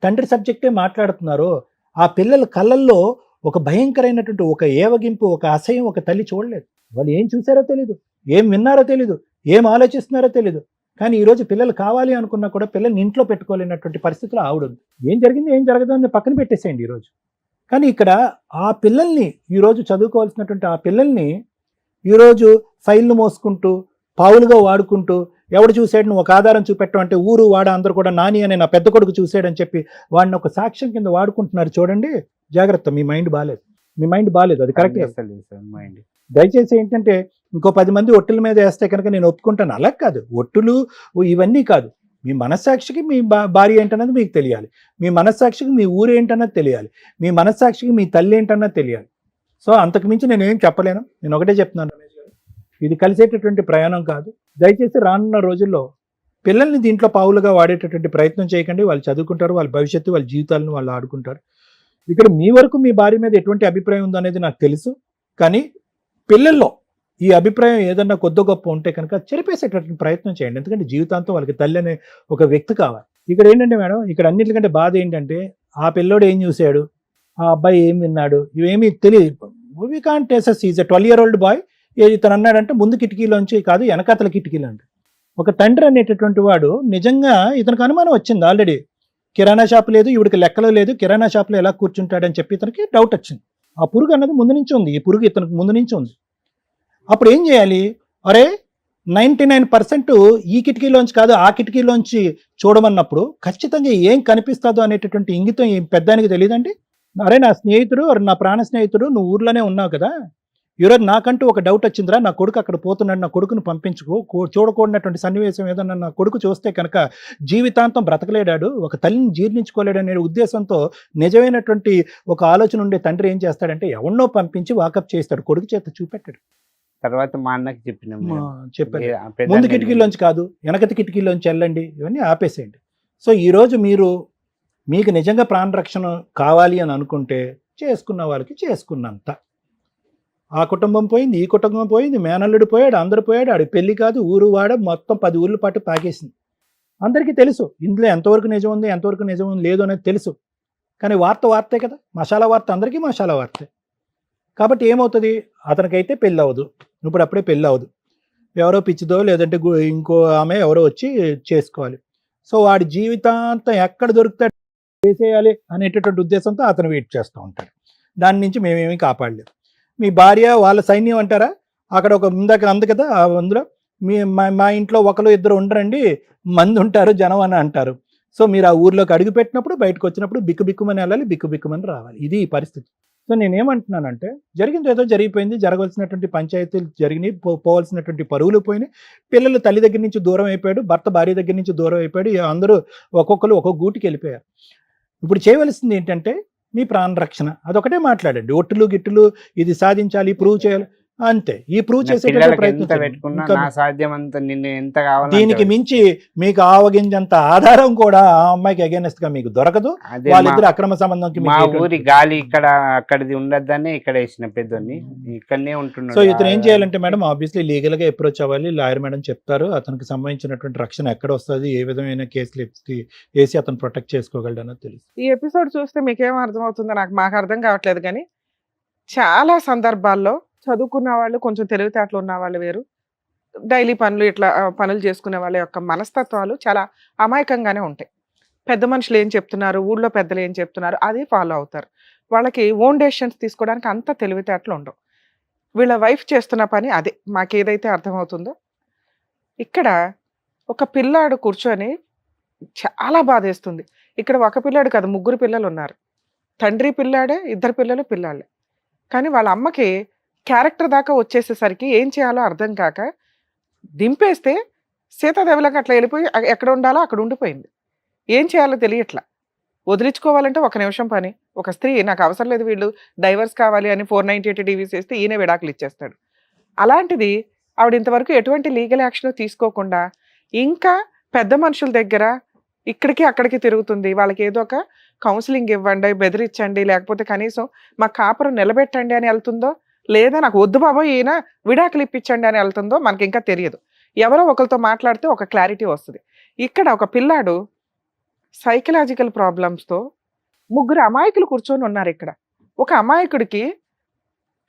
తండ్రి సబ్జెక్టే మాట్లాడుతున్నారో, ఆ పిల్లల కళ్ళల్లో ఒక భయంకరమైనటువంటి ఒక ఏవగింపు, ఒక అసహ్యం ఒక తల్లి చూడలేదు. వాళ్ళు ఏం చూసారో తెలీదు, ఏం విన్నారో తెలీదు, ఏం ఆలోచిస్తున్నారో తెలీదు. కానీ ఈరోజు పిల్లలు కావాలి అనుకున్నా కూడా పిల్లల్ని ఇంట్లో పెట్టుకోలేనటువంటి పరిస్థితులు ఆవిడుంది. ఏం జరిగింది ఏం జరగదు అని పక్కన పెట్టేసేయండి ఈరోజు. కానీ ఇక్కడ ఆ పిల్లల్ని ఈరోజు చదువుకోవాల్సినటువంటి ఆ పిల్లల్ని ఈరోజు ఫైళ్ళు మోసుకుంటూ పావులుగా వాడుకుంటూ, ఎవడు చూసాడు నువ్వు ఒక ఆధారం చూపెట్టడం అంటే ఊరు వాడ అందరూ కూడా నాని అనే నా పెద్ద కొడుకు చూసాడని చెప్పి వాడిని ఒక సాక్ష్యం కింద వాడుకుంటున్నారు. చూడండి, జాగ్రత్త, మీ మైండ్ బాగాలేదు, అది కరెక్ట్. దయచేసి ఏంటంటే ఇంకో 10 మంది ఒట్టుల మీద వేస్తే కనుక నేను ఒప్పుకుంటాను. అలా కాదు, ఒట్టులు ఇవన్నీ కాదు. మీ మనస్సాక్షికి మీ భార్య ఏంటన్నది మీకు తెలియాలి, మీ మనస్సాక్షికి మీ ఊరు ఏంటన్నది తెలియాలి, మీ మనస్సాక్షికి మీ తల్లి ఏంటన్నది తెలియాలి. సో అంతకు మించి నేను ఏం చెప్పలేను. నేను ఒకటే చెప్తున్నాను, రమేష్ గారు, ఇది కలిసేటటువంటి ప్రయాణం కాదు. దయచేసి రానున్న రోజుల్లో పిల్లల్ని దీంట్లో పావులుగా వాడేటటువంటి ప్రయత్నం చేయకండి. వాళ్ళు చదువుకుంటారు, వాళ్ళ భవిష్యత్తు, వాళ్ళ జీవితాలను వాళ్ళు ఆడుకుంటారు. ఇక్కడ మీ వరకు మీ భార్య మీద ఎటువంటి అభిప్రాయం ఉందో అనేది నాకు తెలుసు. కానీ పిల్లల్లో ఈ అభిప్రాయం ఏదన్నా కొద్ది గొప్ప ఉంటే కనుక చెరిపేసేటటువంటి ప్రయత్నం చేయండి. ఎందుకంటే జీవితాంతం వాళ్ళకి తల్లి అనే ఒక వ్యక్తి కావాలి. ఇక్కడ ఏంటంటే మేడం, ఇక్కడ అన్నిటికంటే బాధ ఏంటంటే ఆ పిల్లోడు ఏం చూశాడు, ఆ అబ్బాయి ఏం విన్నాడు, ఇవేమీ తెలియదు. We can't assess. Is a 12-year-old boy. ఇతను అన్నాడంటే ముందు కిటికీలోంచి కాదు వెనకాతల కిటికీలోంచి. ఒక తండ్రి అనేటటువంటి వాడు నిజంగా ఇతనికి అనుమానం వచ్చింది. ఆల్రెడీ కిరాణా షాప్ లేదు, ఇవిడికి లెక్కలో లేదు, కిరాణా షాప్లో ఎలా కూర్చుంటాడని చెప్పి ఇతనికి డౌట్ వచ్చింది. ఆ పురుగు అన్నది ముందు నుంచి ఉంది, ఈ పురుగు ఇతనికి ముందు నుంచి ఉంది. అప్పుడు ఏం చేయాలి? అరే 99% ఈ కిటికీలోంచి కాదు ఆ కిటికీలోంచి చూడమన్నప్పుడు ఖచ్చితంగా ఏం కనిపిస్తుందో అనేటటువంటి ఇంగితం ఈ పెద్దానికి తెలియదండి. అరే నా స్నేహితుడు, నా ప్రాణ స్నేహితుడు, నువ్వు ఊర్లోనే ఉన్నావు కదా, ఈరోజు నాకంటూ ఒక డౌట్ వచ్చిందిరా, నా కొడుకు అక్కడ పోతున్నాడు, నా కొడుకును పంపించుకో, చూడకూడనటువంటి సన్నివేశం ఏదన్నా నా కొడుకు చూస్తే కనుక జీవితాంతం బ్రతకలేడాడు, ఒక తల్లిని జీర్ణించుకోలేడు అనే ఉద్దేశంతో నిజమైనటువంటి ఒక ఆలోచన ఉండే తండ్రి ఏం చేస్తాడంటే ఎవరినో పంపించి వాకప్ చేస్తాడు, కొడుకు చేత చూపెట్టాడు. తర్వాత మా అన్నకి చెప్పినాము, చెప్పారు ముందు కిటికీలోంచి కాదు వెనకటి కిటికీలోంచి వెళ్ళండి, ఇవన్నీ ఆపేసేయండి. సో ఈరోజు మీకు నిజంగా ప్రాణరక్షణ కావాలి అని అనుకుంటే చేసుకున్న వాళ్ళకి చేసుకున్నంత. ఆ కుటుంబం పోయింది, ఈ కుటుంబం పోయింది, మేనల్లుడు పోయాడు, అందరు పోయాడు, ఆడి పెళ్లి కాదు ఊరు వాడ మొత్తం 10 ఊర్ల పాటు పాకేసింది. అందరికీ తెలుసు ఇందులో ఎంతవరకు నిజం ఉంది ఎంతవరకు నిజం లేదు అనేది తెలుసు. కానీ వార్తే కదా, మసాలా వార్త అందరికీ మసాలా వార్తే. కాబట్టి ఏమవుతుంది, అతనికైతే పెళ్ళి అవ్వదు, అప్పుడే పెళ్ళి అవ్వదు, ఎవరో పిచ్చిదో లేదంటే ఇంకో ఆమె ఎవరో వచ్చి చేసుకోవాలి. సో వాడి జీవితాంతం ఎక్కడ దొరుకుతాడు చేసేయాలి అనేటటువంటి ఉద్దేశంతో అతను వెయిట్ చేస్తూ ఉంటాడు. దాని నుంచి మేమేమీ కాపాడలేము. మీ భార్య వాళ్ళ సైన్యం అంటారా, అక్కడ ఒక ఇందాక అంది కదా, అందులో మా ఇంట్లో 1-2 ఉండరండి, మంది ఉంటారు జనం అని అంటారు. సో మీరు ఆ ఊర్లోకి అడుగు పెట్టినప్పుడు బయటకు వచ్చినప్పుడు బిక్కుమని వెళ్ళాలి, బిక్కుమని రావాలి. ఇది ఈ పరిస్థితి. సో నేనేమంటున్నానంటే జరిగింది ఏదో జరిగిపోయింది, జరగాల్సినటువంటి పంచాయతీలు జరిగినాయి, పోవాల్సినటువంటి పరువులు పోయినాయి, పిల్లలు తల్లి దగ్గర నుంచి దూరం అయిపోయాడు, భర్త భార్య దగ్గర నుంచి దూరం అయిపోయాడు, అందరూ ఒక్కొక్కరు ఒక్కొక్క గూటికి వెళ్ళిపోయారు. ఇప్పుడు చేయవలసింది ఏంటంటే మీ ప్రాణరక్షణ, అదొకటే మాట్లాడండి. ఒట్టులు గిట్టులు ఇది సాధించాలి, ప్రూవ్ చేయాలి, అంతే. ఈ ప్రూవ్ చేసే దీనికి మించి మీకు ఆవగింజంత ఆధారం కూడా ఆ అమ్మాయికి అగేనెస్ట్ గా మీకు దొరకదు. వాళ్ళిద్దరు అక్రమ సంబంధంకి మా ఊరి గాలి ఇక్కడ అక్కడిది ఉండద్దని ఇక్కడ వేసిన పెద్దోని ఇక్కడనే ఉంటున్నాడు. సో ఇతను ఏం చేయాలంటే మేడం ఆబ్వియస్లీ లీగల్ గా అప్రోచ్ అవ్వాలి. లాయర్ మేడం చెప్తారు అతనికి సంబంధించినటువంటి రక్షణ ఎక్కడ వస్తుంది, ఏ విధమైన కేసులు వేసి అతను ప్రొటెక్ట్ చేసుకోగలడు అన్నది తెలుసు. ఈ ఎపిసోడ్ చూస్తే మీకేం అర్థమవుతుందో మాకు అర్థం కావట్లేదు. కానీ చాలా సందర్భాల్లో చదువుకున్న వాళ్ళు, కొంచెం తెలివితేటలు ఉన్న వాళ్ళు వేరు, డైలీ పనులు చేసుకునే వాళ్ళ యొక్క మనస్తత్వాలు చాలా అమాయకంగానే ఉంటాయి. పెద్ద మనుషులు ఏం చెప్తున్నారు, ఊళ్ళో పెద్దలు ఏం చెప్తున్నారు, అది ఫాలో అవుతారు. వాళ్ళకి ఓన్ డెసిషన్స్ తీసుకోవడానికి అంత తెలివితేటలు ఉండవు. వీళ్ళ వైఫ్ చేస్తున్న పని అదే. మాకేదైతే అర్థమవుతుందో ఇక్కడ ఒక పిల్లాడు కూర్చొని చాలా బాధేస్తుంది. ఇక్కడ ఒక పిల్లాడు కాదు, 3 పిల్లలు ఉన్నారు. తండ్రి పిల్లాడే, 2 పిల్లలు పిల్లాళ్ళే. కానీ వాళ్ళ అమ్మకి క్యారెక్టర్ దాకా వచ్చేసేసరికి ఏం చేయాలో అర్థం కాక దింపేస్తే సీతాదేవిలాగా అట్లా వెళ్ళిపోయి ఎక్కడ ఉండాలో అక్కడ ఉండిపోయింది. ఏం చేయాలో తెలియట్లా. వదిలించుకోవాలంటే 1 నిమిషం పని. ఒక స్త్రీ నాకు అవసరం లేదు వీళ్ళు డైవర్స్ కావాలి అని 498 డివిస్ వేస్తే ఈయన విడాకులు ఇచ్చేస్తాడు. అలాంటిది ఆవిడ ఇంతవరకు ఎటువంటి లీగల్ యాక్షన్ తీసుకోకుండా ఇంకా పెద్ద మనుషుల దగ్గర ఇక్కడికి అక్కడికి తిరుగుతుంది. వాళ్ళకి ఏదో ఒక కౌన్సిలింగ్ ఇవ్వండి, బెదిరించండి, లేకపోతే కనీసం మా కాపురం నిలబెట్టండి అని వెళ్తుందో, లేదా నాకు వద్దు బాబోయ్ ఈయన విడాకులు ఇప్పించండి అని వెళ్తుందో మనకి ఇంకా తెలియదు. ఎవరో ఒకరితో మాట్లాడితే ఒక క్లారిటీ వస్తుంది. ఇక్కడ ఒక పిల్లాడు సైకలాజికల్ ప్రాబ్లమ్స్తో 3 అమాయకులు కూర్చొని ఉన్నారు ఇక్కడ. ఒక అమాయకుడికి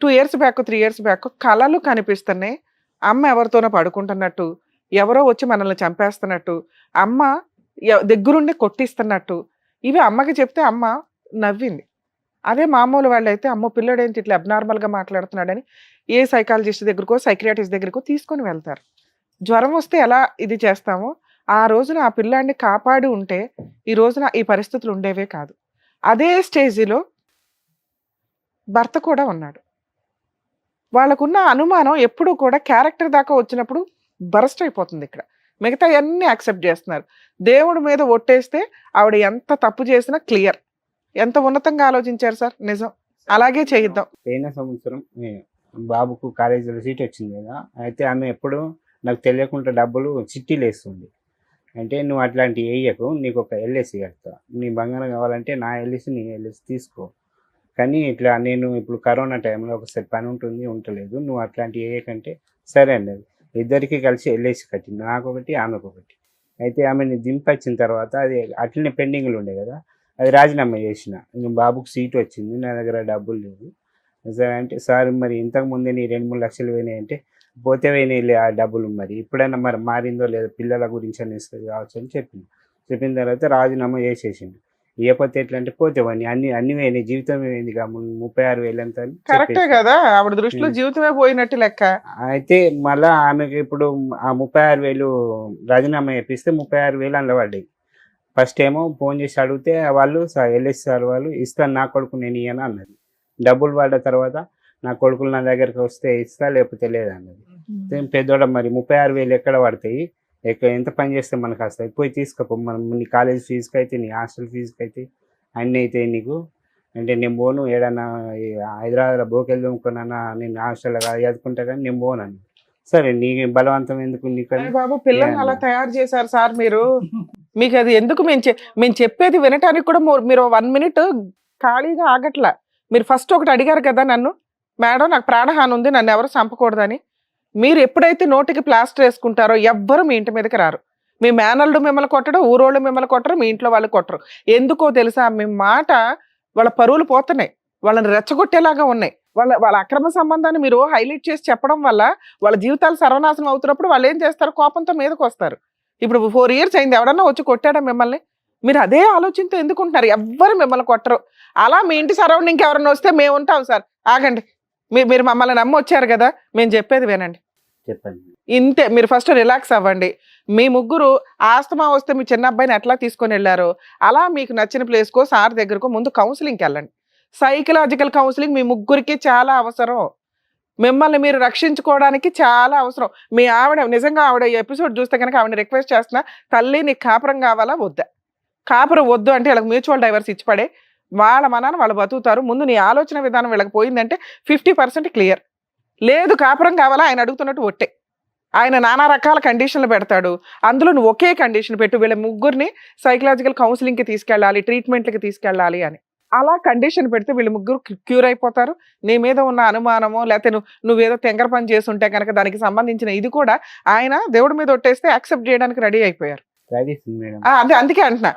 2 years బ్యాక్ 3 years బ్యాక్ కళలు కనిపిస్తున్నాయి. అమ్మ ఎవరితోనో పడుకుంటున్నట్టు, ఎవరో వచ్చి మనల్ని చంపేస్తున్నట్టు, అమ్మ దగ్గరుండి కొట్టిస్తున్నట్టు. ఇవి అమ్మకి చెప్తే అమ్మ నవ్వింది. అదే మామూలు వాళ్ళు అయితే అమ్మో పిల్లడు ఏంటి ఇట్లా అబ్నార్మల్గా మాట్లాడుతున్నాడని ఏ సైకాలజిస్ట్ దగ్గరకో సైక్రియాటిస్ట్ దగ్గరకో తీసుకొని వెళ్తారు. జ్వరం వస్తే ఎలా ఇది చేస్తామో ఆ రోజున ఆ పిల్లాడిని కాపాడి ఉంటే ఈ రోజున ఈ పరిస్థితులు ఉండేవే కాదు. అదే స్టేజిలో భర్త కూడా ఉన్నాడు. వాళ్ళకున్న అనుమానం ఎప్పుడూ కూడా క్యారెక్టర్ దాకా వచ్చినప్పుడు బరస్ట్ అయిపోతుంది. ఇక్కడ మిగతా అన్నీ యాక్సెప్ట్ చేస్తున్నారు. దేవుడి మీద ఒట్టేస్తే ఆవిడ ఎంత తప్పు చేసినా క్లియర్. ఎంత ఉన్నతంగా ఆలోచించారు సార్, నిజం. అలాగే చేయిద్దాం. పోయిన సంవత్సరం బాబుకు కాలేజీలో సీట్ వచ్చింది కదా, అయితే ఆమె ఎప్పుడు నాకు తెలియకుండా డబ్బులు చిట్టీలు వేస్తుంది. అంటే నువ్వు అట్లాంటివి వేయకు, నీకు ఒక ఎల్ఐసి కడతా, నీ బంగారం కావాలంటే నా ఎల్ఐసి నీ ఎల్ఐసి తీసుకో, కానీ ఇట్లా నేను ఇప్పుడు కరోనా టైంలో ఒకసారి పని ఉంటుంది ఉండలేదు, నువ్వు అట్లాంటివి వేయకంటే సరే అన్నది. ఇద్దరికి కలిసి ఎల్ఐసి కట్టింది, నాకు ఒకటి ఆమెకు ఒకటి. అయితే ఆమెని దింపొచ్చిన తర్వాత అది అట్లనే పెండింగ్లు ఉండే కదా, అది రాజీనామా చేసిన. ఇంక బాబుకు సీట్ వచ్చింది, నా దగ్గర డబ్బులు లేవు సార్ అంటే, సార్ మరి ఇంతకుముందే నీ 2-3 లక్షలు పోయినాయి అంటే, పోతే పోయినాయి ఆ డబ్బులు, మరి ఇప్పుడైనా మరి మారిందో లేదో పిల్లల గురించి అని ఇస్తుంది కావచ్చు అని చెప్పింది. చెప్పిన తర్వాత రాజీనామా చేసేసిండు. ఇవ్వకపోతే ఎట్లా అంటే పోతే అన్ని పోయినాయి, జీవితం పోయింది, 36,000 అంత కరెక్టే కదా, ఆవిడ దృష్టిలో జీవితమే పోయినట్టు లెక్క. అయితే మళ్ళా ఆమెకి ఇప్పుడు ఆ 36,000 రాజీనామా చేపిస్తే 36,000 అందులో పడ్డాయి. ఫస్ట్ ఏమో ఫోన్ చేసి అడిగితే వాళ్ళు ఎల్ఎస్ సార్ వాళ్ళు ఇస్తాను నా కొడుకు నేను ఇయ్యను అన్నది. డబ్బులు పడ్డ తర్వాత నా కొడుకులు నా దగ్గరికి వస్తే ఇస్తా లేకపోతే లేదన్నది. పెద్దోడ మరి 36,000 ఎక్కడ పడతాయి, ఎంత పని చేస్తే మనకు వస్తాయి, పోయి తీసుకోపో, మనం నీ కాలేజ్ ఫీజుకి అయితే నీ హాస్టల్ ఫీజుకి అయితే అన్నీ అయితే నీకు అంటే నేను పోను, ఏడన్నా హైదరాబాద్లో బోకెళ్ళి దొంగకున్నా నేను హాస్టల్లో చదువుకుంటా కానీ నేను పోనని. సరే నీ బలవంతం ఎందుకు నీకు బాబు పిల్లల్ని అలా తయారు చేశారు సార్ మీరు. మీకు అది ఎందుకు మేము చెప్పేది వినటానికి కూడా మీరు 1 minute ఖాళీగా ఆగట్లా. మీరు ఫస్ట్ ఒకటి అడిగారు కదా నన్ను, మేడం నాకు ప్రాణహాని ఉంది నన్ను ఎవరు చంపకూడదని. మీరు ఎప్పుడైతే నోటికి ప్లాస్టర్ వేసుకుంటారో ఎవ్వరు మీ ఇంటి మీదకి రారు. మీ మేనల్లు మిమ్మల్ని కొట్టడం, ఊరోళ్ళు మిమ్మల్ని కొట్టరు, మీ ఇంట్లో వాళ్ళు కొట్టరు. ఎందుకో తెలుసా, మీ మాట వాళ్ళ పరువులు పోతున్నాయి, వాళ్ళని రెచ్చగొట్టేలాగా ఉన్నాయి. వాళ్ళ అక్రమ సంబంధాన్ని మీరు హైలైట్ చేసి చెప్పడం వల్ల వాళ్ళ జీవితాలు సర్వనాశనం అవుతున్నప్పుడు వాళ్ళు ఏం చేస్తారు, కోపంతో మీదకి వస్తారు. ఇప్పుడు 4 years అయింది, ఎవడన్నా వచ్చి కొట్టాడా మిమ్మల్ని? మీరు అదే ఆలోచనతో ఎందుకుంటున్నారు? ఎవ్వరు మిమ్మల్ని కొట్టరు. అలా మీ ఇంటి సరౌండింగ్కి ఎవరన్నా వస్తే మేము ఉంటాం సార్. ఆగండి, మీరు మమ్మల్ని నమ్మి వచ్చారు కదా, మేము చెప్పేది వినండి. చెప్పండి ఇంతే, మీరు ఫస్ట్ రిలాక్స్ అవ్వండి. మీ ముగ్గురు ఆస్తమా వస్తే మీ చిన్న అబ్బాయిని ఎట్లా తీసుకొని వెళ్ళారో అలా మీకు నచ్చిన ప్లేస్కో సార్ దగ్గరకో ముందు కౌన్సిలింగ్కి వెళ్ళండి. సైకలాజికల్ కౌన్సిలింగ్ మీ ముగ్గురికి చాలా అవసరం. మిమ్మల్ని మీరు రక్షించుకోవడానికి చాలా అవసరం. మీ ఆవిడ నిజంగా ఆవిడ ఈ ఎపిసోడ్ చూస్తే కనుక ఆవిడ రిక్వెస్ట్ చేస్తున్నా, తల్లి నీకు కాపురం కావాలా వద్దా? కాపురం వద్దు అంటే వీళ్ళకి మ్యూచువల్ డైవర్స్ ఇచ్చి పడే, వాళ్ళ మనాన్ని వాళ్ళు బతుకుతారు. ముందు నీ ఆలోచన విధానం వీళ్ళకి పోయిందంటే 50% క్లియర్. లేదు కాపురం కావాలా ఆయన అడుగుతున్నట్టు ఒట్టే. ఆయన నానా రకాల కండిషన్లు పెడతాడు, అందులో నువ్వు ఒకే కండిషన్ పెట్టు, వీళ్ళ ముగ్గురిని సైకలాజికల్ కౌన్సిలింగ్కి తీసుకెళ్ళాలి, ట్రీట్మెంట్కి తీసుకెళ్ళాలి అని. అలా కండిషన్ పెడితే వీళ్ళు ముగ్గురు క్యూర్ అయిపోతారు. నీ మీద ఉన్న అనుమానమో లేకపోతే నువ్వేదో తెంగర పని చేసి ఉంటే కనుక దానికి సంబంధించిన ఇది కూడా ఆయన దేవుడి మీద ఒట్టేస్తే యాక్సెప్ట్ చేయడానికి రెడీ అయిపోయారు. అదే అందుకే అంటున్నా,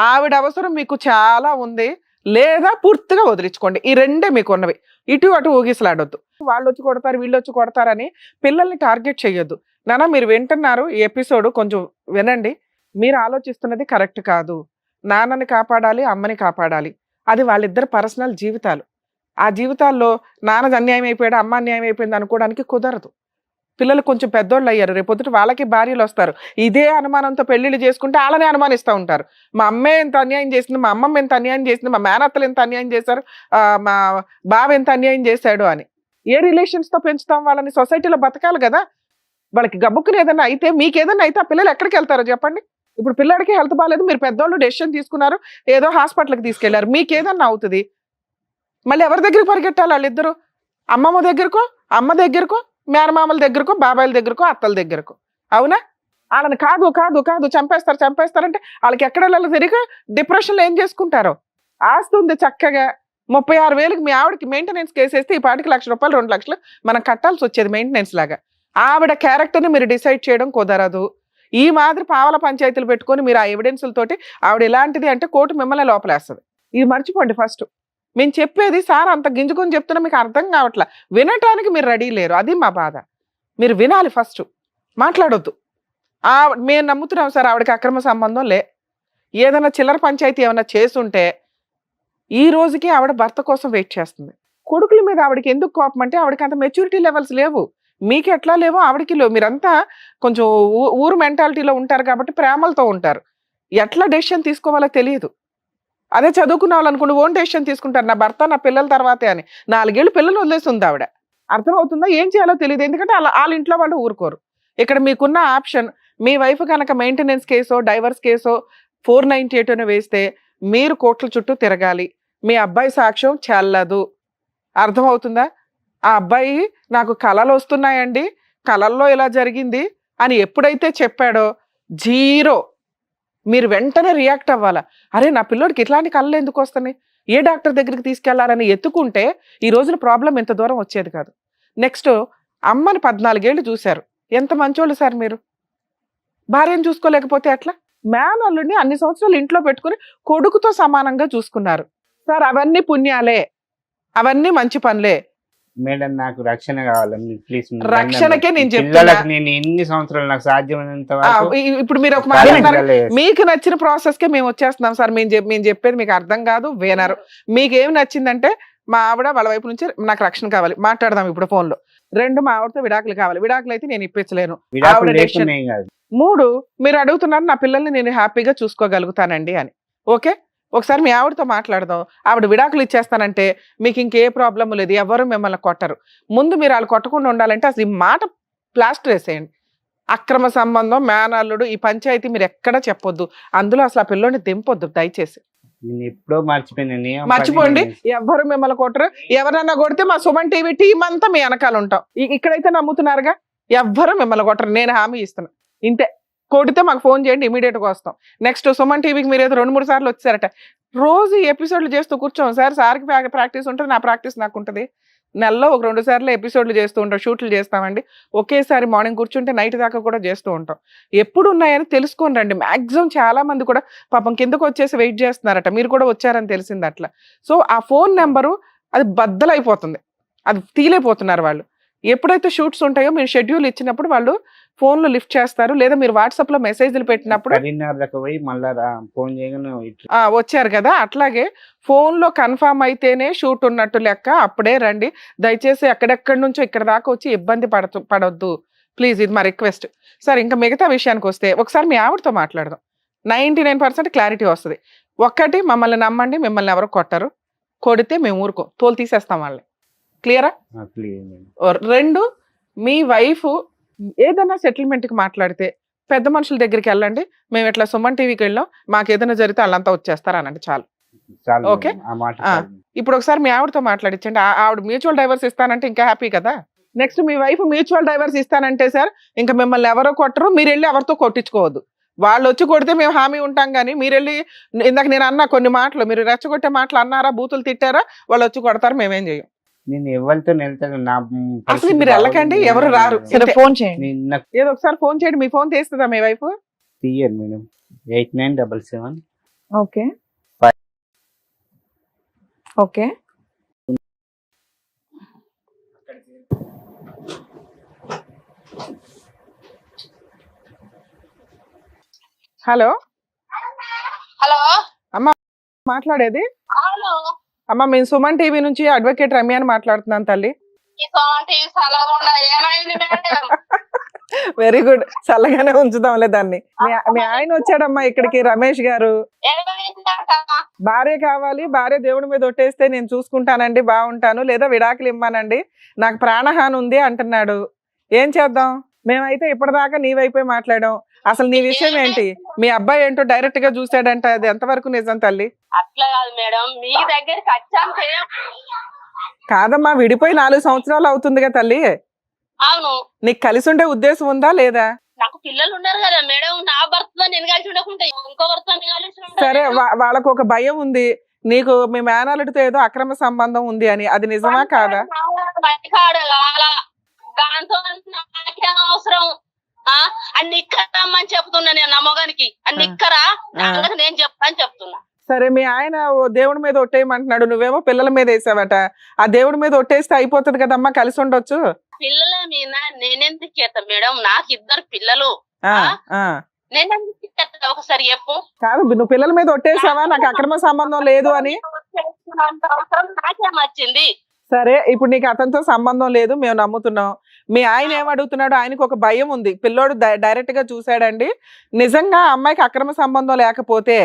ఆవిడ అవసరం మీకు చాలా ఉంది, లేదా పూర్తిగా వదిలించుకోండి. ఈ రెండే మీకు ఉన్నవి. ఇటు అటు ఊగిసలాడొద్దు. వాళ్ళు వచ్చి కొడతారు వీళ్ళు వచ్చి కొడతారని పిల్లల్ని టార్గెట్ చేయొద్దు. నాన్న మీరు వింటున్నారు, ఈ ఎపిసోడ్ కొంచెం వినండి. మీరు ఆలోచిస్తున్నది కరెక్ట్ కాదు. నాన్నని కాపాడాలి, అమ్మని కాపాడాలి. అది వాళ్ళిద్దరు పర్సనల్ జీవితాలు. ఆ జీవితాల్లో నాన్నది అన్యాయం అయిపోయాడు, అమ్మ అన్యాయం అయిపోయింది అనుకోవడానికి కుదరదు. పిల్లలు కొంచెం పెద్దోళ్ళు అయ్యారు, రేపొద్దుట వాళ్ళకి భార్యలు వస్తారు. ఇదే అనుమానంతో పెళ్లిళ్ళు చేసుకుంటే వాళ్ళని అనుమానిస్తూ ఉంటారు. మా అమ్మే ఎంత అన్యాయం చేసింది, మా అమ్మమ్మ ఎంత అన్యాయం చేసింది, మా మేనత్తలు ఎంత అన్యాయం చేశారు, మా బావ ఎంత అన్యాయం చేశాడు అని. ఏ రిలేషన్స్ తో పెంచుతాం వాళ్ళని? సొసైటీలో బతకాలి కదా. వాళ్ళకి గబ్బుక్కుని ఏదైనా అయితే, మీకు ఏదైనా అయితే ఆ పిల్లలు ఎక్కడికి వెళ్తారో చెప్పండి. ఇప్పుడు పిల్లడికి హెల్త్ బాగాలేదు, మీరు పెద్దోళ్ళు డెసిషన్ తీసుకున్నారు, ఏదో హాస్పిటల్కి తీసుకెళ్లారు, మీకు ఏదన్నా అవుతుంది, మళ్ళీ ఎవరి దగ్గరికి పరిగెట్టాలి? వాళ్ళిద్దరు అమ్మమ్మ దగ్గరకో, అమ్మ దగ్గరకో, మేనమామల దగ్గరకో, బాబాయిల దగ్గరకో, అత్తల దగ్గరకో. అవునా? వాళ్ళని కాదు కాదు కాదు చంపేస్తారంటే వాళ్ళకి ఎక్కడ వెళ్ళాలో తిరిగి డిప్రెషన్లో ఏం చేసుకుంటారో. ఆస్తి ఉంది చక్కగా, 36,000కి మీ ఆవిడకి మెయింటెనెన్స్ కేసేస్తే ఈ పాటికి ₹1,00,000 2 లక్షలు మనం కట్టాల్సి వచ్చేది మెయింటెనెన్స్ లాగా. ఆవిడ క్యారెక్టర్ని మీరు డిసైడ్ చేయడం కుదరదు. ఈ మాదిరి పావల పంచాయతీలు పెట్టుకొని మీరు ఆ ఎవిడెన్సులతోటి ఆవిడ ఎలాంటిది అంటే కోర్టు మిమ్మల్ని లోపలేస్తుంది. ఇది మర్చిపోండి ఫస్ట్. మేము చెప్పేది సార్ అంత గింజుకొని చెప్తున్నా మీకు అర్థం కావట్లా, వినటానికి మీరు రెడీ లేరు. అది మా బాధ. మీరు వినాలి ఫస్ట్, మాట్లాడొద్దు. మేము నమ్ముతున్నాం సార్ ఆవిడకి అక్రమ సంబంధం లే. ఏదైనా చిల్లర పంచాయతీ ఏమైనా చేసుంటే ఈ రోజుకి ఆవిడ భర్త కోసం వెయిట్ చేస్తుంది. కొడుకుల మీద ఆవిడకి ఎందుకు కోపం అంటే ఆవిడకి అంత మెచ్యూరిటీ లెవెల్స్ లేవు. మీకు ఎట్లా లేవో ఆవిడకి లేవు. మీరంతా కొంచెం ఊరు మెంటాలిటీలో ఉంటారు కాబట్టి ప్రేమలతో ఉంటారు. ఎట్లా డెసిషన్ తీసుకోవాలో తెలియదు. అదే చదువుకున్న వాళ్ళు అనుకోండి ఓన్ డెసిషన్ తీసుకుంటారు, నా భర్త నా పిల్లల తర్వాతే అని. 4 ఏళ్ళు పిల్లలు వదిలేసి ఉంది ఆవిడ. అర్థమవుతుందా? ఏం చేయాలో తెలియదు. ఎందుకంటే వాళ్ళ ఇంట్లో వాళ్ళు ఊరుకోరు. ఇక్కడ మీకున్న ఆప్షన్, మీ వైఫ్ కనుక మెయింటెనెన్స్ కేసో డైవర్స్ కేసో 498 వేస్తే మీరు కోర్టుల చుట్టూ తిరగాలి. మీ అబ్బాయి సాక్ష్యం చెల్లదు. అర్థమవుతుందా? ఆ అబ్బాయి నాకు కళలు వస్తున్నాయండి, కళల్లో ఇలా జరిగింది అని ఎప్పుడైతే చెప్పాడో 0. మీరు వెంటనే రియాక్ట్ అవ్వాలా. అరే నా పిల్లోడికి ఇట్లాంటి కళలు ఎందుకు వస్తున్నాయి, ఏ డాక్టర్ దగ్గరికి తీసుకెళ్లాలని ఎత్తుకుంటే ఈ రోజున ప్రాబ్లం ఎంత దూరం వచ్చేది కాదు. నెక్స్ట్, అమ్మని 14 ఏళ్ళు చూశారు, ఎంత మంచోళ్ళు సార్ మీరు. భార్యను చూసుకోలేకపోతే ఎట్లా? మేనల్లుడిని అన్ని సంవత్సరాలు ఇంట్లో పెట్టుకుని కొడుకుతో సమానంగా చూసుకున్నారు సార్. అవన్నీ పుణ్యాలే, అవన్నీ మంచి పనులే. మేడం నాకు రక్షణ కావాలండి ప్లీజ్. రక్షణకే నేను చెప్తున్నా. నేను ఎన్ని సంవత్సరాలు నాకు సాధ్యమైనంత ఇప్పుడు మీరు ఒక మాట అన్నారు, మీకు నచ్చిన ప్రాసెస్ కే మేము వచ్చేస్తున్నాం సార్. మేము చెప్పేది మీకు అర్థం కాదు, వినరు. మీకు ఏమి నచ్చిందంటే మా ఆవిడ వాళ్ళ వైపు నుంచి నాకు రక్షణ కావాలి, మాట్లాడదాం ఇప్పుడు ఫోన్ లో. 2, మా ఆవిడతో విడాకులు కావాలి. విడాకులు అయితే నేను ఇప్పించలేను. 3, మీరు అడుగుతున్నారు నా పిల్లల్ని నేను హ్యాపీగా చూసుకోగలుగుతానండి అని. ఓకే, ఒకసారి మీ ఆవిడతో మాట్లాడదాం. ఆవిడ విడాకులు ఇచ్చేస్తానంటే మీకు ఇంకే ప్రాబ్లం లేదు, ఎవరు మిమ్మల్ని కొట్టరు. ముందు మీరు వాళ్ళు కొట్టకుండా ఉండాలంటే అసలు ఈ మాట ప్లాస్టర్ వేసేయండి. అక్రమ సంబంధం, మేనల్లుడు, ఈ పంచాయతీ మీరు ఎక్కడా చెప్పొద్దు. అందులో అసలు ఆ పిల్లోని దింపొద్దు దయచేసి. ఎప్పుడో మర్చిపోండి, ఎవ్వరు మిమ్మల్ని కొట్టరు. ఎవరన్నా కొడితే మా సుమన్ టీవీ టీం అంతా మీ వెనకాల ఉంటాం. ఇక్కడైతే నమ్ముతున్నారుగా, ఎవ్వరు మిమ్మల్ని కొట్టరు, నేను హామీ ఇస్తున్నా. ఇంతే, కొడితే మాకు ఫోన్ చేయండి, ఇమీడియట్ గా వస్తాం. నెక్స్ట్, సుమన్ టీవీకి మీరు ఏదో 2-3 సార్లు వచ్చారట. రోజు ఎపిసోడ్లు చేస్తూ కూర్చోం సార్. సార్కి ప్రాక్టీస్ ఉంటుంది, నా ప్రాక్టీస్ నాకు ఉంటుంది. నెలలో 1-2 సార్లు ఎపిసోడ్లు చేస్తూ ఉంటాం, షూట్లు చేస్తామండి. ఒకేసారి మార్నింగ్ కూర్చుంటే నైట్ దాకా కూడా చేస్తూ ఉంటాం. ఎప్పుడు ఉన్నాయని తెలుసుకొని రండి. మ్యాక్సిమం చాలా మంది కూడా పాపం కిందకు వచ్చేసి వెయిట్ చేస్తున్నారట, మీరు కూడా వచ్చారని తెలిసింది అట్లా. సో ఆ ఫోన్ నెంబరు అది బద్దలైపోతుంది, అది తీలేపోతున్నారు వాళ్ళు. ఎప్పుడైతే షూట్స్ ఉంటాయో మీరు షెడ్యూల్ ఇచ్చినప్పుడు వాళ్ళు ఫోన్లు లిఫ్ట్ చేస్తారు, లేదా మీరు వాట్సాప్ లో మెసేజ్లు పెట్టినప్పుడు వచ్చారు కదా. అట్లాగే ఫోన్ లో కన్ఫర్మ్ అయితేనే షూట్ ఉన్నట్టు లెక్క, అప్పుడే రండి. దయచేసి ఎక్కడెక్కడి నుంచో ఇక్కడ దాకా వచ్చి ఇబ్బంది పడొద్దు ప్లీజ్, ఇది మా రిక్వెస్ట్ సార్. ఇంకా మిగతా విషయానికి వస్తే ఒకసారి మీ ఆవిడతో మాట్లాడదాం, 99% క్లారిటీ వస్తుంది. ఒక్కటి, మమ్మల్ని నమ్మండి, మిమ్మల్ని ఎవరు కొట్టరు. కొడితే మేము ఊరుకో, తోలు తీసేస్తాం వాళ్ళని. క్లియరా? 2, మీ వైఫ్ ఏదైనా సెటిల్మెంట్కి మాట్లాడితే పెద్ద మనుషుల దగ్గరికి వెళ్ళండి. మేము ఇట్లా సుమన్ టీవీకి వెళ్ళాం, మాకు ఏదైనా జరిగితే వాళ్ళంతా వచ్చేస్తారు అనండి, చాలు. ఓకే, ఇప్పుడు ఒకసారి మీ ఆవిడతో మాట్లాడించండి. ఆవిడ మ్యూచువల్ డైవర్స్ ఇస్తానంటే ఇంకా హ్యాపీ కదా. నెక్స్ట్, మీ వైఫ్ మ్యూచువల్ డైవర్స్ ఇస్తానంటే సార్ ఇంకా మిమ్మల్ని ఎవరో కొట్టరు, మీరు వెళ్ళి ఎవరితో కొట్టించుకోవద్దు. వాళ్ళు వచ్చి కొడితే మేము హామీ ఉంటాం, కానీ మీరు వెళ్ళి ఇందాక నేను అన్నా కొన్ని మాటలు, మీరు రెచ్చగొట్టే మాటలు అన్నారా, బూతులు తిట్టారా, వాళ్ళు వచ్చి కొడతారు, మేమేం చేయం. నేను ఎవరితో అసలు మీరు వెళ్ళకండి, ఎవరు రారు. ఫోన్ చేయండి, ఏదో ఒకసారి ఫోన్ చేయండి. మీ ఫోన్ తీస్తుందా మీ వైఫ్? తీయరు madam. 8977. Okay okay. Hello hello అమ్మా, మాట్లాడేది? అవును. అమ్మ మేము సుమన్ టీవీ నుంచి అడ్వకేట్ రమ్య అని మాట్లాడుతున్నాను తల్లి. ఈ సోంటి సలగుండా ఏమైంది మేడం? వెరీ గుడ్, చల్లగానే ఉంచుదాంలే దాన్ని. మీ ఆయన వచ్చాడమ్మా ఇక్కడికి, రమేష్ గారు. ఏమైందంట? భార్య కావాలి, భార్య దేవుడి మీద ఒట్టేస్తే నేను చూసుకుంటానండి, బాగుంటాను, లేదా విడాకులు ఇమ్మానండి, నాకు ప్రాణహాని ఉంది అంటున్నాడు. ఏం చేద్దాం? మేమైతే ఇప్పటిదాకా నీ వైపే మాట్లాడాం. అసలు నీ విషయం ఏంటి? మీ అబ్బాయి ఏంటో డైరెక్ట్ గా చూసాడంట, అది ఎంతవరకు నిజం తల్లి? అట్లా కాదు మేడం, మీ దగ్గరికి వచ్చాక కాదమ్మా, విడిపోయి 4 సంవత్సరాలు అవుతుందిగా తల్లి. అవును, నీకు కలిసి ఉండే ఉద్దేశం ఉందా లేదా? నాకు పిల్లలు ఉన్నారు కదా మేడం, నా భర్తతో నేను కలిసి ఉండకుండా ఇంకో భర్త కలిసి ఉంటా సరే, మేడం. వాళ్ళకు ఒక భయం ఉంది, నీకు మీ మేనల్లుడితో ఏదో అక్రమ సంబంధం ఉంది అని, అది నిజమా కాదా? బయటకాడు కావాలా? దాంతో నాకేం అవసరం? అన్ని ఇక్కరమ్మని చెప్తున్నా నేను నా మొగానికి, అన్ని ఇక్కరా నేను చెప్తాను చెప్తున్నా. సరే, మీ ఆయన ఓ దేవుడి మీద ఒట్టేయమంటున్నాడు, నువ్వేమో పిల్లల మీద వేసావట. ఆ దేవుడి మీద ఒట్టేస్తే అయిపోతుంది కదమ్మా, కలిసి ఉండొచ్చు. పిల్లల మీద నేనెందుకు చేస్తా మేడం? నాకు 2 పిల్లలు. నేనెందుకు చేస్తా? ఒకసారి చెప్పు. కాదు, నువ్వు పిల్లల మీద ఒట్టేసావా నాకు అక్రమ సంబంధం లేదు అని? నాకేం వచ్చింది? సరే, ఇప్పుడు నీకు అతనితో సంబంధం లేదు, మేము నమ్ముతున్నాం. మీ ఆయన ఏమడుగుతున్నాడు? ఆయనకు ఒక భయం ఉంది, పిల్లోడు డైరెక్ట్ గా చూసాడండి, నిజంగా అమ్మాయికి అక్రమ సంబంధం లేకపోతే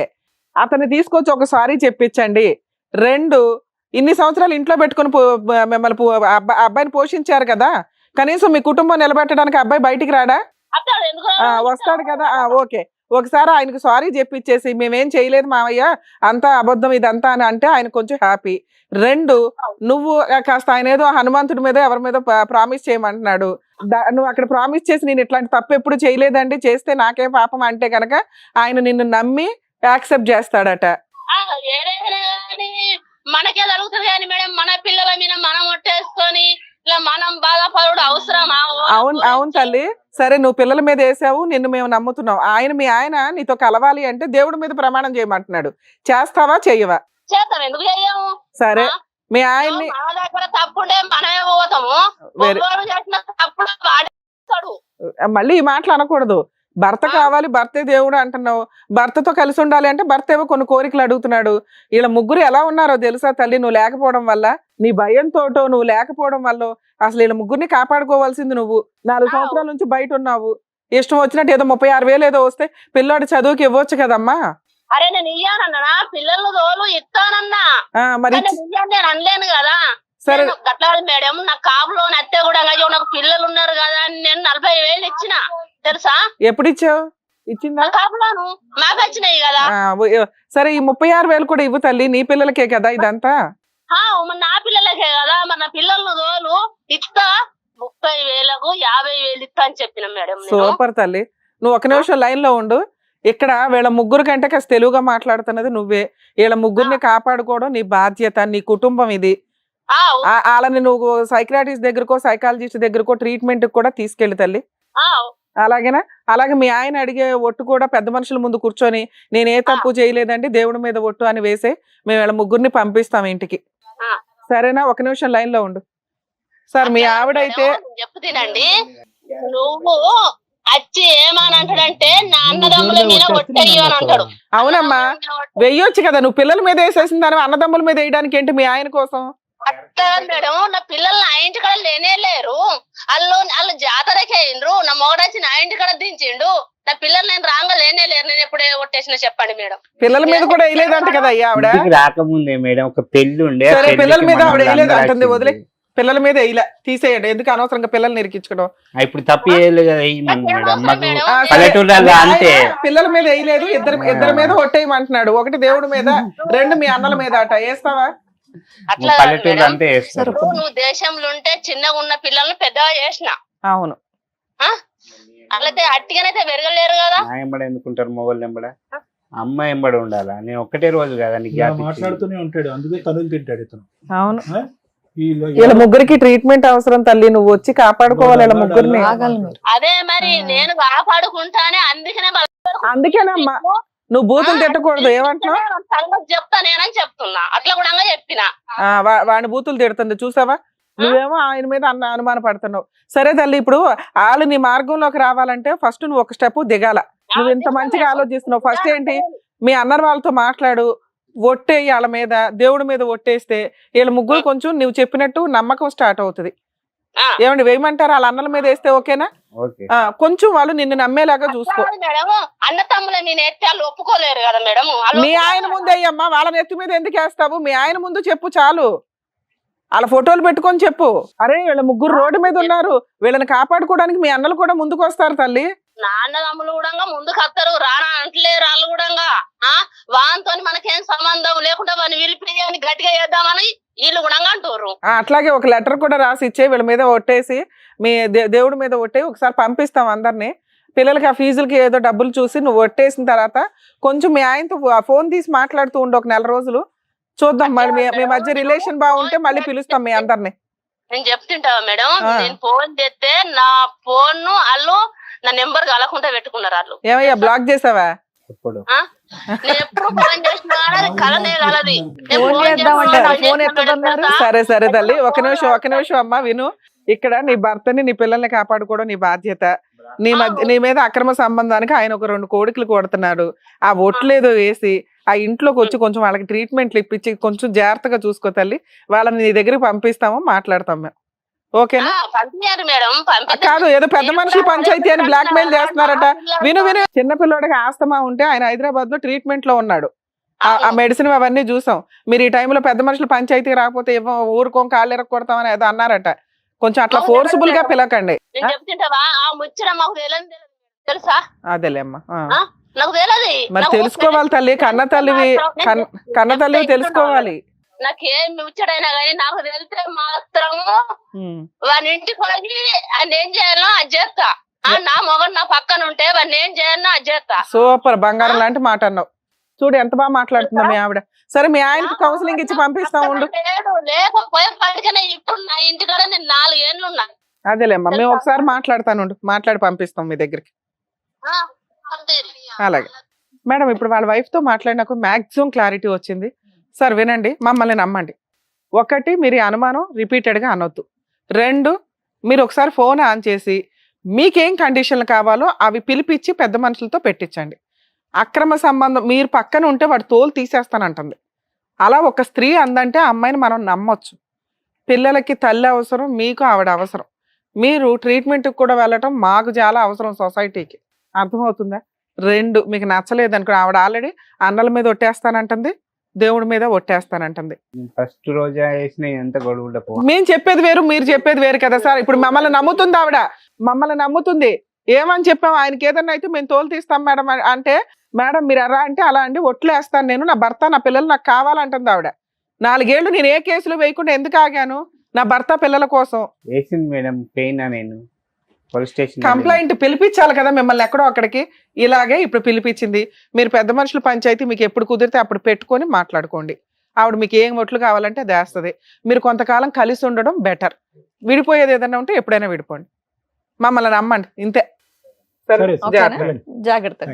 అతన్ని తీసుకొచ్చి ఒక సారీ చెప్పించండి. 2, ఇన్ని సంవత్సరాలు ఇంట్లో పెట్టుకుని మిమ్మల్ని అబ్బాయిని పోషించారు కదా, కనీసం మీ కుటుంబం నిలబెట్టడానికి అబ్బాయి బయటికి రాడా? వస్తాడు కదా, ఓకే. ఒకసారి ఆయనకు సారీ చెప్పించేసి మేమేం చేయలేదు మావయ్య, అంతా అబద్ధం ఇదంతా అని అంటే ఆయన కొంచెం హ్యాపీ. 2, నువ్వు కాస్త ఆయన ఏదో హనుమంతుడి మీద ఎవరి మీద ప్రామిస్ చేయమంటున్నాడు, నువ్వు అక్కడ ప్రామిస్ చేసి నేను ఇట్లాంటి తప్పు ఎప్పుడు చేయలేదండి, చేస్తే నాకేం పాపం అంటే కనుక ఆయన నిన్ను నమ్మి యాక్సెప్ట్ చేస్తాడట. మనకే జరుగుతుంది కానీ మేడం, మన పిల్లల మీద మనం ఒట్టేసుకొని ఇలా మనం బాధపడు అవసరమా? అవును తల్లి, సరే నువ్వు పిల్లల మీద వేసావు, నిన్ను మేము నమ్ముతున్నాం. మీ ఆయన నీతో కలవాలి అంటే దేవుడి మీద ప్రమాణం చేయమంటున్నాడు, చేస్తావా చెయ్యవా? చేస్తాం, ఎందుకు చెయ్యము? సరే, మీ ఆయన్ని మన దగ్గర తప్పుంటే మనమే పోతాము, చేసిన తప్పుడు వాడేస్తాడు. మళ్ళీ ఈ మాటలు అనకూడదు. భర్త కావాలి, భర్తే దేవుడు అంటున్నావు, భర్తతో కలిసి ఉండాలి అంటే భర్త ఏమో కొన్ని కోరికలు అడుగుతున్నాడు. వీళ్ళ ముగ్గురు ఎలా ఉన్నారో తెలుసా తల్లి? నువ్వు లేకపోవడం వల్ల, నీ భయంతోటో నువ్వు లేకపోవడం వల్ల అసలు వీళ్ళ ముగ్గురిని కాపాడుకోవాల్సింది నువ్వు. 4 సంవత్సరాల నుంచి బయట ఉన్నావు, ఇష్టం వచ్చినట్టు ఏదో 36,000 ఏదో వస్తే పిల్లాడి చదువుకి ఇవ్వచ్చు కదమ్మా. అరే నేను ఇయ్యానన్నా, పిల్లలు తోలు ఇస్తానన్నా, మరి నేను అనలేను కదా. సరే గట్లా మేడం, నా కాపులో అత్తే కూడా నాకు పిల్లలు ఉన్నారు కదా అని నేను 40,000 ఇచ్చిన తెలుసా? ఎప్పుడు ఇచ్చావు? ఇచ్చిందా? కాపులోను మాకు వచ్చినాయి కదా. సరే, ఈ 36,000 కూడా ఇవ్వు తల్లి, నీ పిల్లలకే కదా ఇదంతా. నా పిల్లలకే కదా, మన పిల్లలను తోలు ఇస్తా, 30,000కు 50,000 ఇస్తా అని చెప్పిన మేడం. సూపర్ తల్లి, నువ్వు ఒక నిమిషం లైన్ లో ఉండు. ఇక్కడ వీళ్ళ ముగ్గురు కంటే కాస్త తెలుగుగా మాట్లాడుతున్నది నువ్వే. వీళ్ళ ముగ్గురిని కాపాడుకోవడం నీ బాధ్యత, నీ కుటుంబం ఇది. వాళ్ళని నువ్వు సైకియాట్రిస్ట్ దగ్గరకో సైకాలజిస్ట్ దగ్గరకో ట్రీట్మెంట్ కూడా తీసుకెళ్ళి తల్లి, అలాగేనా? అలాగే మీ ఆయన అడిగే ఒట్టు కూడా పెద్ద మనుషుల ముందు కూర్చొని నేను ఏ తప్పు చేయలేదండి, దేవుడి మీద ఒట్టు అని వేసే మేము వీళ్ళ ముగ్గురిని పంపిస్తాం ఇంటికి, సరేనా? ఒక నిమిషం లైన్ లో ఉండు. సార్, మీ ఆవిడైతే చెప్తానండి, నువ్వు వచ్చి ఏమని అంటాడంటే నా అన్నదమ్ముల మీద ఒట్టేయ్యు అని అంటాడు. అవునమ్మా, వెయ్యొచ్చు కదా, నువ్వు పిల్లల మీద వేసేసిన దాని అన్నదమ్ముల మీద వేయడానికి ఏంటి మీ ఆయన కోసం? అట్లా మేడం, నా పిల్లలు నా ఇంటి కడ లేనే లేరు, వాళ్ళు జాతరకే అయిండ్రు, నా మొగడొచ్చి నా ఇంటి కడ దించిండు, నా పిల్లలు నేను రాంగా లేనే లేరు, నేను ఎప్పుడే కొట్టేసిన చెప్పండి మేడం. పిల్లల మీద కూడా వేయలేదంట కదా అయ్యా ఆవిడ? రాకముందే మేడం ఒక పెళ్లి ఉండే, పిల్లల మీద ఆవిడ వేయలేదు అంటుంది, వదిలే, పిల్లల మీద వేయలే, తీసేయండి, ఎందుకు అనవసరంగా పిల్లల్ని నిరికించుకోవడం. ఇప్పుడు తప్పు పల్లెటూరులో అంటే పిల్లల మీద వేయలేదు, ఇద్దరి మీద ఒట్టేయమంటున్నాడు, ఒకటి దేవుడి మీద, 2 మీ అన్నల మీద అట, వేస్తావా? అట్లా నువ్వు దేశంలో ఉంటే చిన్నగా ఉన్న పిల్లల్ని పెద్దగా చేసిన. అవును, అట్లయితే అట్టిగానైతే పెరగలేరు కదా. ఎంబడ ఎందుకుంటారు మొగోళ్ళు ఎంబడ, అమ్మ ఎంబడ ఉండాలా? నేను ఒక్కటే రోజు కదా మాట్లాడుతూనే ఉంటాడు, అందుకే తనులు తింటాడు ఇతను. అవును, వీళ్ళ ముగ్గురికి ట్రీట్మెంట్ అవసరం తల్లి, నువ్వు వచ్చి కాపాడుకోవాలి వీళ్ళ ముగ్గురిని. అదే మరి నేను కాపాడుకుంటానే, అందుకేనమ్మా నువ్వు బూతులు తిట్టకూడదు. ఏమంటున్నావు? చెప్తా నేనని చెప్తున్నా, అట్లా కూడా చెప్పిన. వాడిని బూతులు తిడుతుంది చూసావా, నువ్వేమో ఆయన మీద అనుమాన పడుతున్నావు. సరే తల్లి, ఇప్పుడు వాళ్ళు నీ మార్గంలోకి రావాలంటే ఫస్ట్ నువ్వు ఒక స్టెప్ దిగాల. నువ్వు ఇంత మంచిగా ఆలోచిస్తున్నావు, ఫస్ట్ ఏంటి మీ అన్నర్ వాళ్ళతో మాట్లాడు, ఒట్టేయి వాళ్ళ మీద, దేవుడి మీద ఒట్టేస్తే వీళ్ళ ముగ్గురు కొంచెం నువ్వు చెప్పినట్టు నమ్మకం స్టార్ట్ అవుతుంది. ఆ. ఏమండి వేయమంటారా? వాళ్ళ అన్నల మీద వేస్తే ఓకేనా? ఓకే. కొంచెం వాళ్ళు నిన్ను నమ్మేలాగా చూసుకో. కాదు మేడం, అన్న తమ్ముల నేను ఎత్తే వాళ్ళు ఒప్పుకోలేరు కదా మేడం. మీ ఆయన ముందు అయ్యమ్మా, వాళ్ళ నెత్తి మీద ఎందుకు వేస్తావు? మీ ఆయన ముందు చెప్పు చాలు. వాళ్ళ ఫోటోలు పెట్టుకొని చెప్పు. అరే వీళ్ళ ముగ్గురు రోడ్డు మీద ఉన్నారు, వీళ్ళని కాపాడుకోవడానికి మీ అన్నలు కూడా ముందుకు వస్తారు తల్లి. నాన్న తమ్ములు కూడా ముందుకు వస్తారు, రానా అంటలేరు వాళ్ళు కూడా. వానితో మనకేం సంబంధం లేకుండా వాడిని విలిపి అని గట్టిగా చేద్దామని వీళ్ళు కూడా అంటారు. అట్లాగే ఒక లెటర్ కూడా రాసి ఇచ్చే, వీళ్ళ మీద ఒట్టేసి మీ దేవుడి మీద ఒట్టే ఒకసారి పంపిస్తాం అందరినీ. పిల్లలకి ఆ ఫీజులకి ఏదో డబ్బులు చూసి నువ్వు ఒట్టేసిన తర్వాత కొంచెం మీ ఆయనతో ఫోన్ తీసి మాట్లాడుతూ ఉండు ఒక 4 రోజులు. చూద్దాం మరి మీ మధ్య రిలేషన్ బాగుంటే మళ్ళీ పిలుస్తాం మీ అందరినీ. నేను చెప్తుంటావా మేడం, నేను ఫోన్ చేస్తే నా ఫోన్ వాళ్ళు నా నెంబర్ కలకుండా పెట్టుకున్నారు వాళ్ళు. ఏమయ్యా బ్లాక్ చేసావా? ఇప్పుడు నేను ఎప్పుడు ఫోన్ చేసినా అది కలనే కలది. నేను ఫోన్ ఫోన్ చేద్దామంటే చేస్తున్నా, ఫోన్ ఎత్తదన్నారు. సరే తల్లి, ఒక నిమిషం అమ్మా విను. ఇక్కడ నీ భర్తని నీ పిల్లల్ని కాపాడుకోవడం నీ బాధ్యత. నీ మీద అక్రమ సంబంధానికి ఆయన ఒక 2 కోడికలు కొడుతున్నాడు. ఆ ఒట్లేదో వేసి ఆ ఇంట్లోకి వచ్చి కొంచెం వాళ్ళకి ట్రీట్మెంట్లు ఇప్పించి కొంచెం జాగ్రత్తగా చూసుకో తల్లి. వాళ్ళని నీ దగ్గరికి పంపిస్తాము, మాట్లాడతాం మేము. ఓకేనా? పంపించారు మేడం. కాదు, ఏదో పెద్ద మనుషులు పంచాయతీ అని బ్లాక్ మెయిల్ చేస్తున్నారట. విను చిన్నపిల్లడికి ఆస్తమా ఉంటే ఆయన హైదరాబాద్ లో ట్రీట్మెంట్ లో ఉన్నాడు. ఆ మెడిసిన్ అవన్నీ చూసాం. మీరు ఈ టైంలో పెద్ద మనుషులు పంచాయతీ రాకపోతే ఊరుకోం కాళ్ళు ఎరగొడతామని ఏదో అన్నారట. కొంచెం అట్లా ఫోర్స్ఫుల్ గా పిలకండి. నేను చెప్తుంటావా ఆ ముచ్చట మాకు తెలుసా? అదేలేమ్మా, నాకు తెలియదు. మరి తెలుసుకోవాలి తల్లి, కన్న తల్లివి తెలుసుకోవాలి. నాకేం ముచ్చడైనా కానీ నాకు తెలిస్తే మాత్రం వాని ఇంటికి పోయి ఆయన ఏం చేయాలో అది చేస్తా. నా మొగడు నా పక్కన ఉంటే వాడిని ఏం చేయాలో అది చేస్తా. సూపర్, బంగారం లాంటి మాట అన్నావు. చూడు ఎంత బాగా మాట్లాడుతుందా మీ ఆవిడ. సరే మీ ఆయనకి కౌన్సిలింగ్ ఇచ్చి పంపిస్తాం ఉండు. లేకపోయే పడికనే ఇప్పుడు నా ఇంటికాడ నేను 4 ఏళ్ళు ఉన్నా. అదేలేమ్మా, మేము ఒకసారి మాట్లాడతాను, మాట్లాడి పంపిస్తాం మీ దగ్గరికి. అలాగే మేడం, ఇప్పుడు వాళ్ళ వైఫ్ తో మాట్లాడినాక మాక్సిమం క్లారిటీ వచ్చింది. సార్ వినండి, మమ్మల్ని నమ్మండి. 1, మీరు ఈ అనుమానం రిపీటెడ్ గా అనొద్దు. 2, మీరు ఒకసారి ఫోన్ ఆన్ చేసి మీకేం కండిషన్లు కావాలో అవి పిలిపించి పెద్ద మనుషులతో పెట్టించండి. అక్రమ సంబంధం మీరు పక్కన ఉంటే వాడు తోలు తీసేస్తానంటుంది. అలా ఒక స్త్రీ అందంటే ఆ అమ్మాయిని మనం నమ్మొచ్చు. పిల్లలకి తల్లి అవసరం, మీకు ఆవిడ అవసరం. మీరు ట్రీట్మెంట్కి కూడా వెళ్ళటం మాకు చాలా అవసరం సొసైటీకి. అర్థమవుతుందా? 2, మీకు నచ్చలేదు అనుకో, ఆవిడ ఆల్రెడీ అన్నల మీద ఒట్టేస్తానంటుంది, దేవుడి మీద ఒట్టేస్తానంటుంది. ఫస్ట్ రోజా వేసిన ఎంత గొడవలు. మేము చెప్పేది వేరు, మీరు చెప్పేది వేరు కదా సార్. ఇప్పుడు మమ్మల్ని నమ్ముతుంది ఆవిడ, మమ్మల్ని నమ్ముతుంది. ఏమని చెప్పాము, ఆయనకి ఏదన్నా అయితే మేము తోలు తీస్తాం మేడం అంటే, మేడం మీరు ఎరా అంటే అలా అండి ఒట్లేస్తాను నేను, నా భర్త నా పిల్లలు నాకు కావాలంటుంది ఆవిడ. 4 ఏళ్ళు నేను ఏ కేసులు వేయకుండా ఎందుకు ఆగాను? నా భర్త పిల్లల కోసం. వేసింది మేడం, పెయిన్ నేను పోలీస్ స్టేషన్ కంప్లైంట్ పిలిపించాలి కదా మిమ్మల్ని ఎక్కడో అక్కడికి. ఇలాగే ఇప్పుడు పిలిపించింది. మీరు పెద్ద మనుషుల పంచాయతీ మీకు ఎప్పుడు కుదిరితే అప్పుడు పెట్టుకొని మాట్లాడుకోండి. ఆవిడ మీకు ఏం ఒట్లు కావాలంటే అది వేస్తుంది. మీరు కొంతకాలం కలిసి ఉండడం బెటర్. విడిపోయేది ఏదైనా ఉంటే ఎప్పుడైనా విడిపోండి. మమ్మల్ని నమ్మండి, ఇంతే. సరే, ఓకేనా? జాగ్రత్త.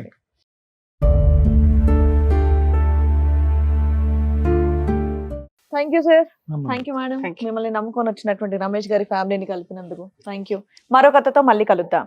Thank you sir. Thank you madam. మిమ్మల్ని నమ్ముకొని వచ్చినటువంటి రమేష్ గారి ఫ్యామిలీని కలిపినందుకు థ్యాంక్ యూ. మరో కథతో మళ్ళీ కలుద్దాం.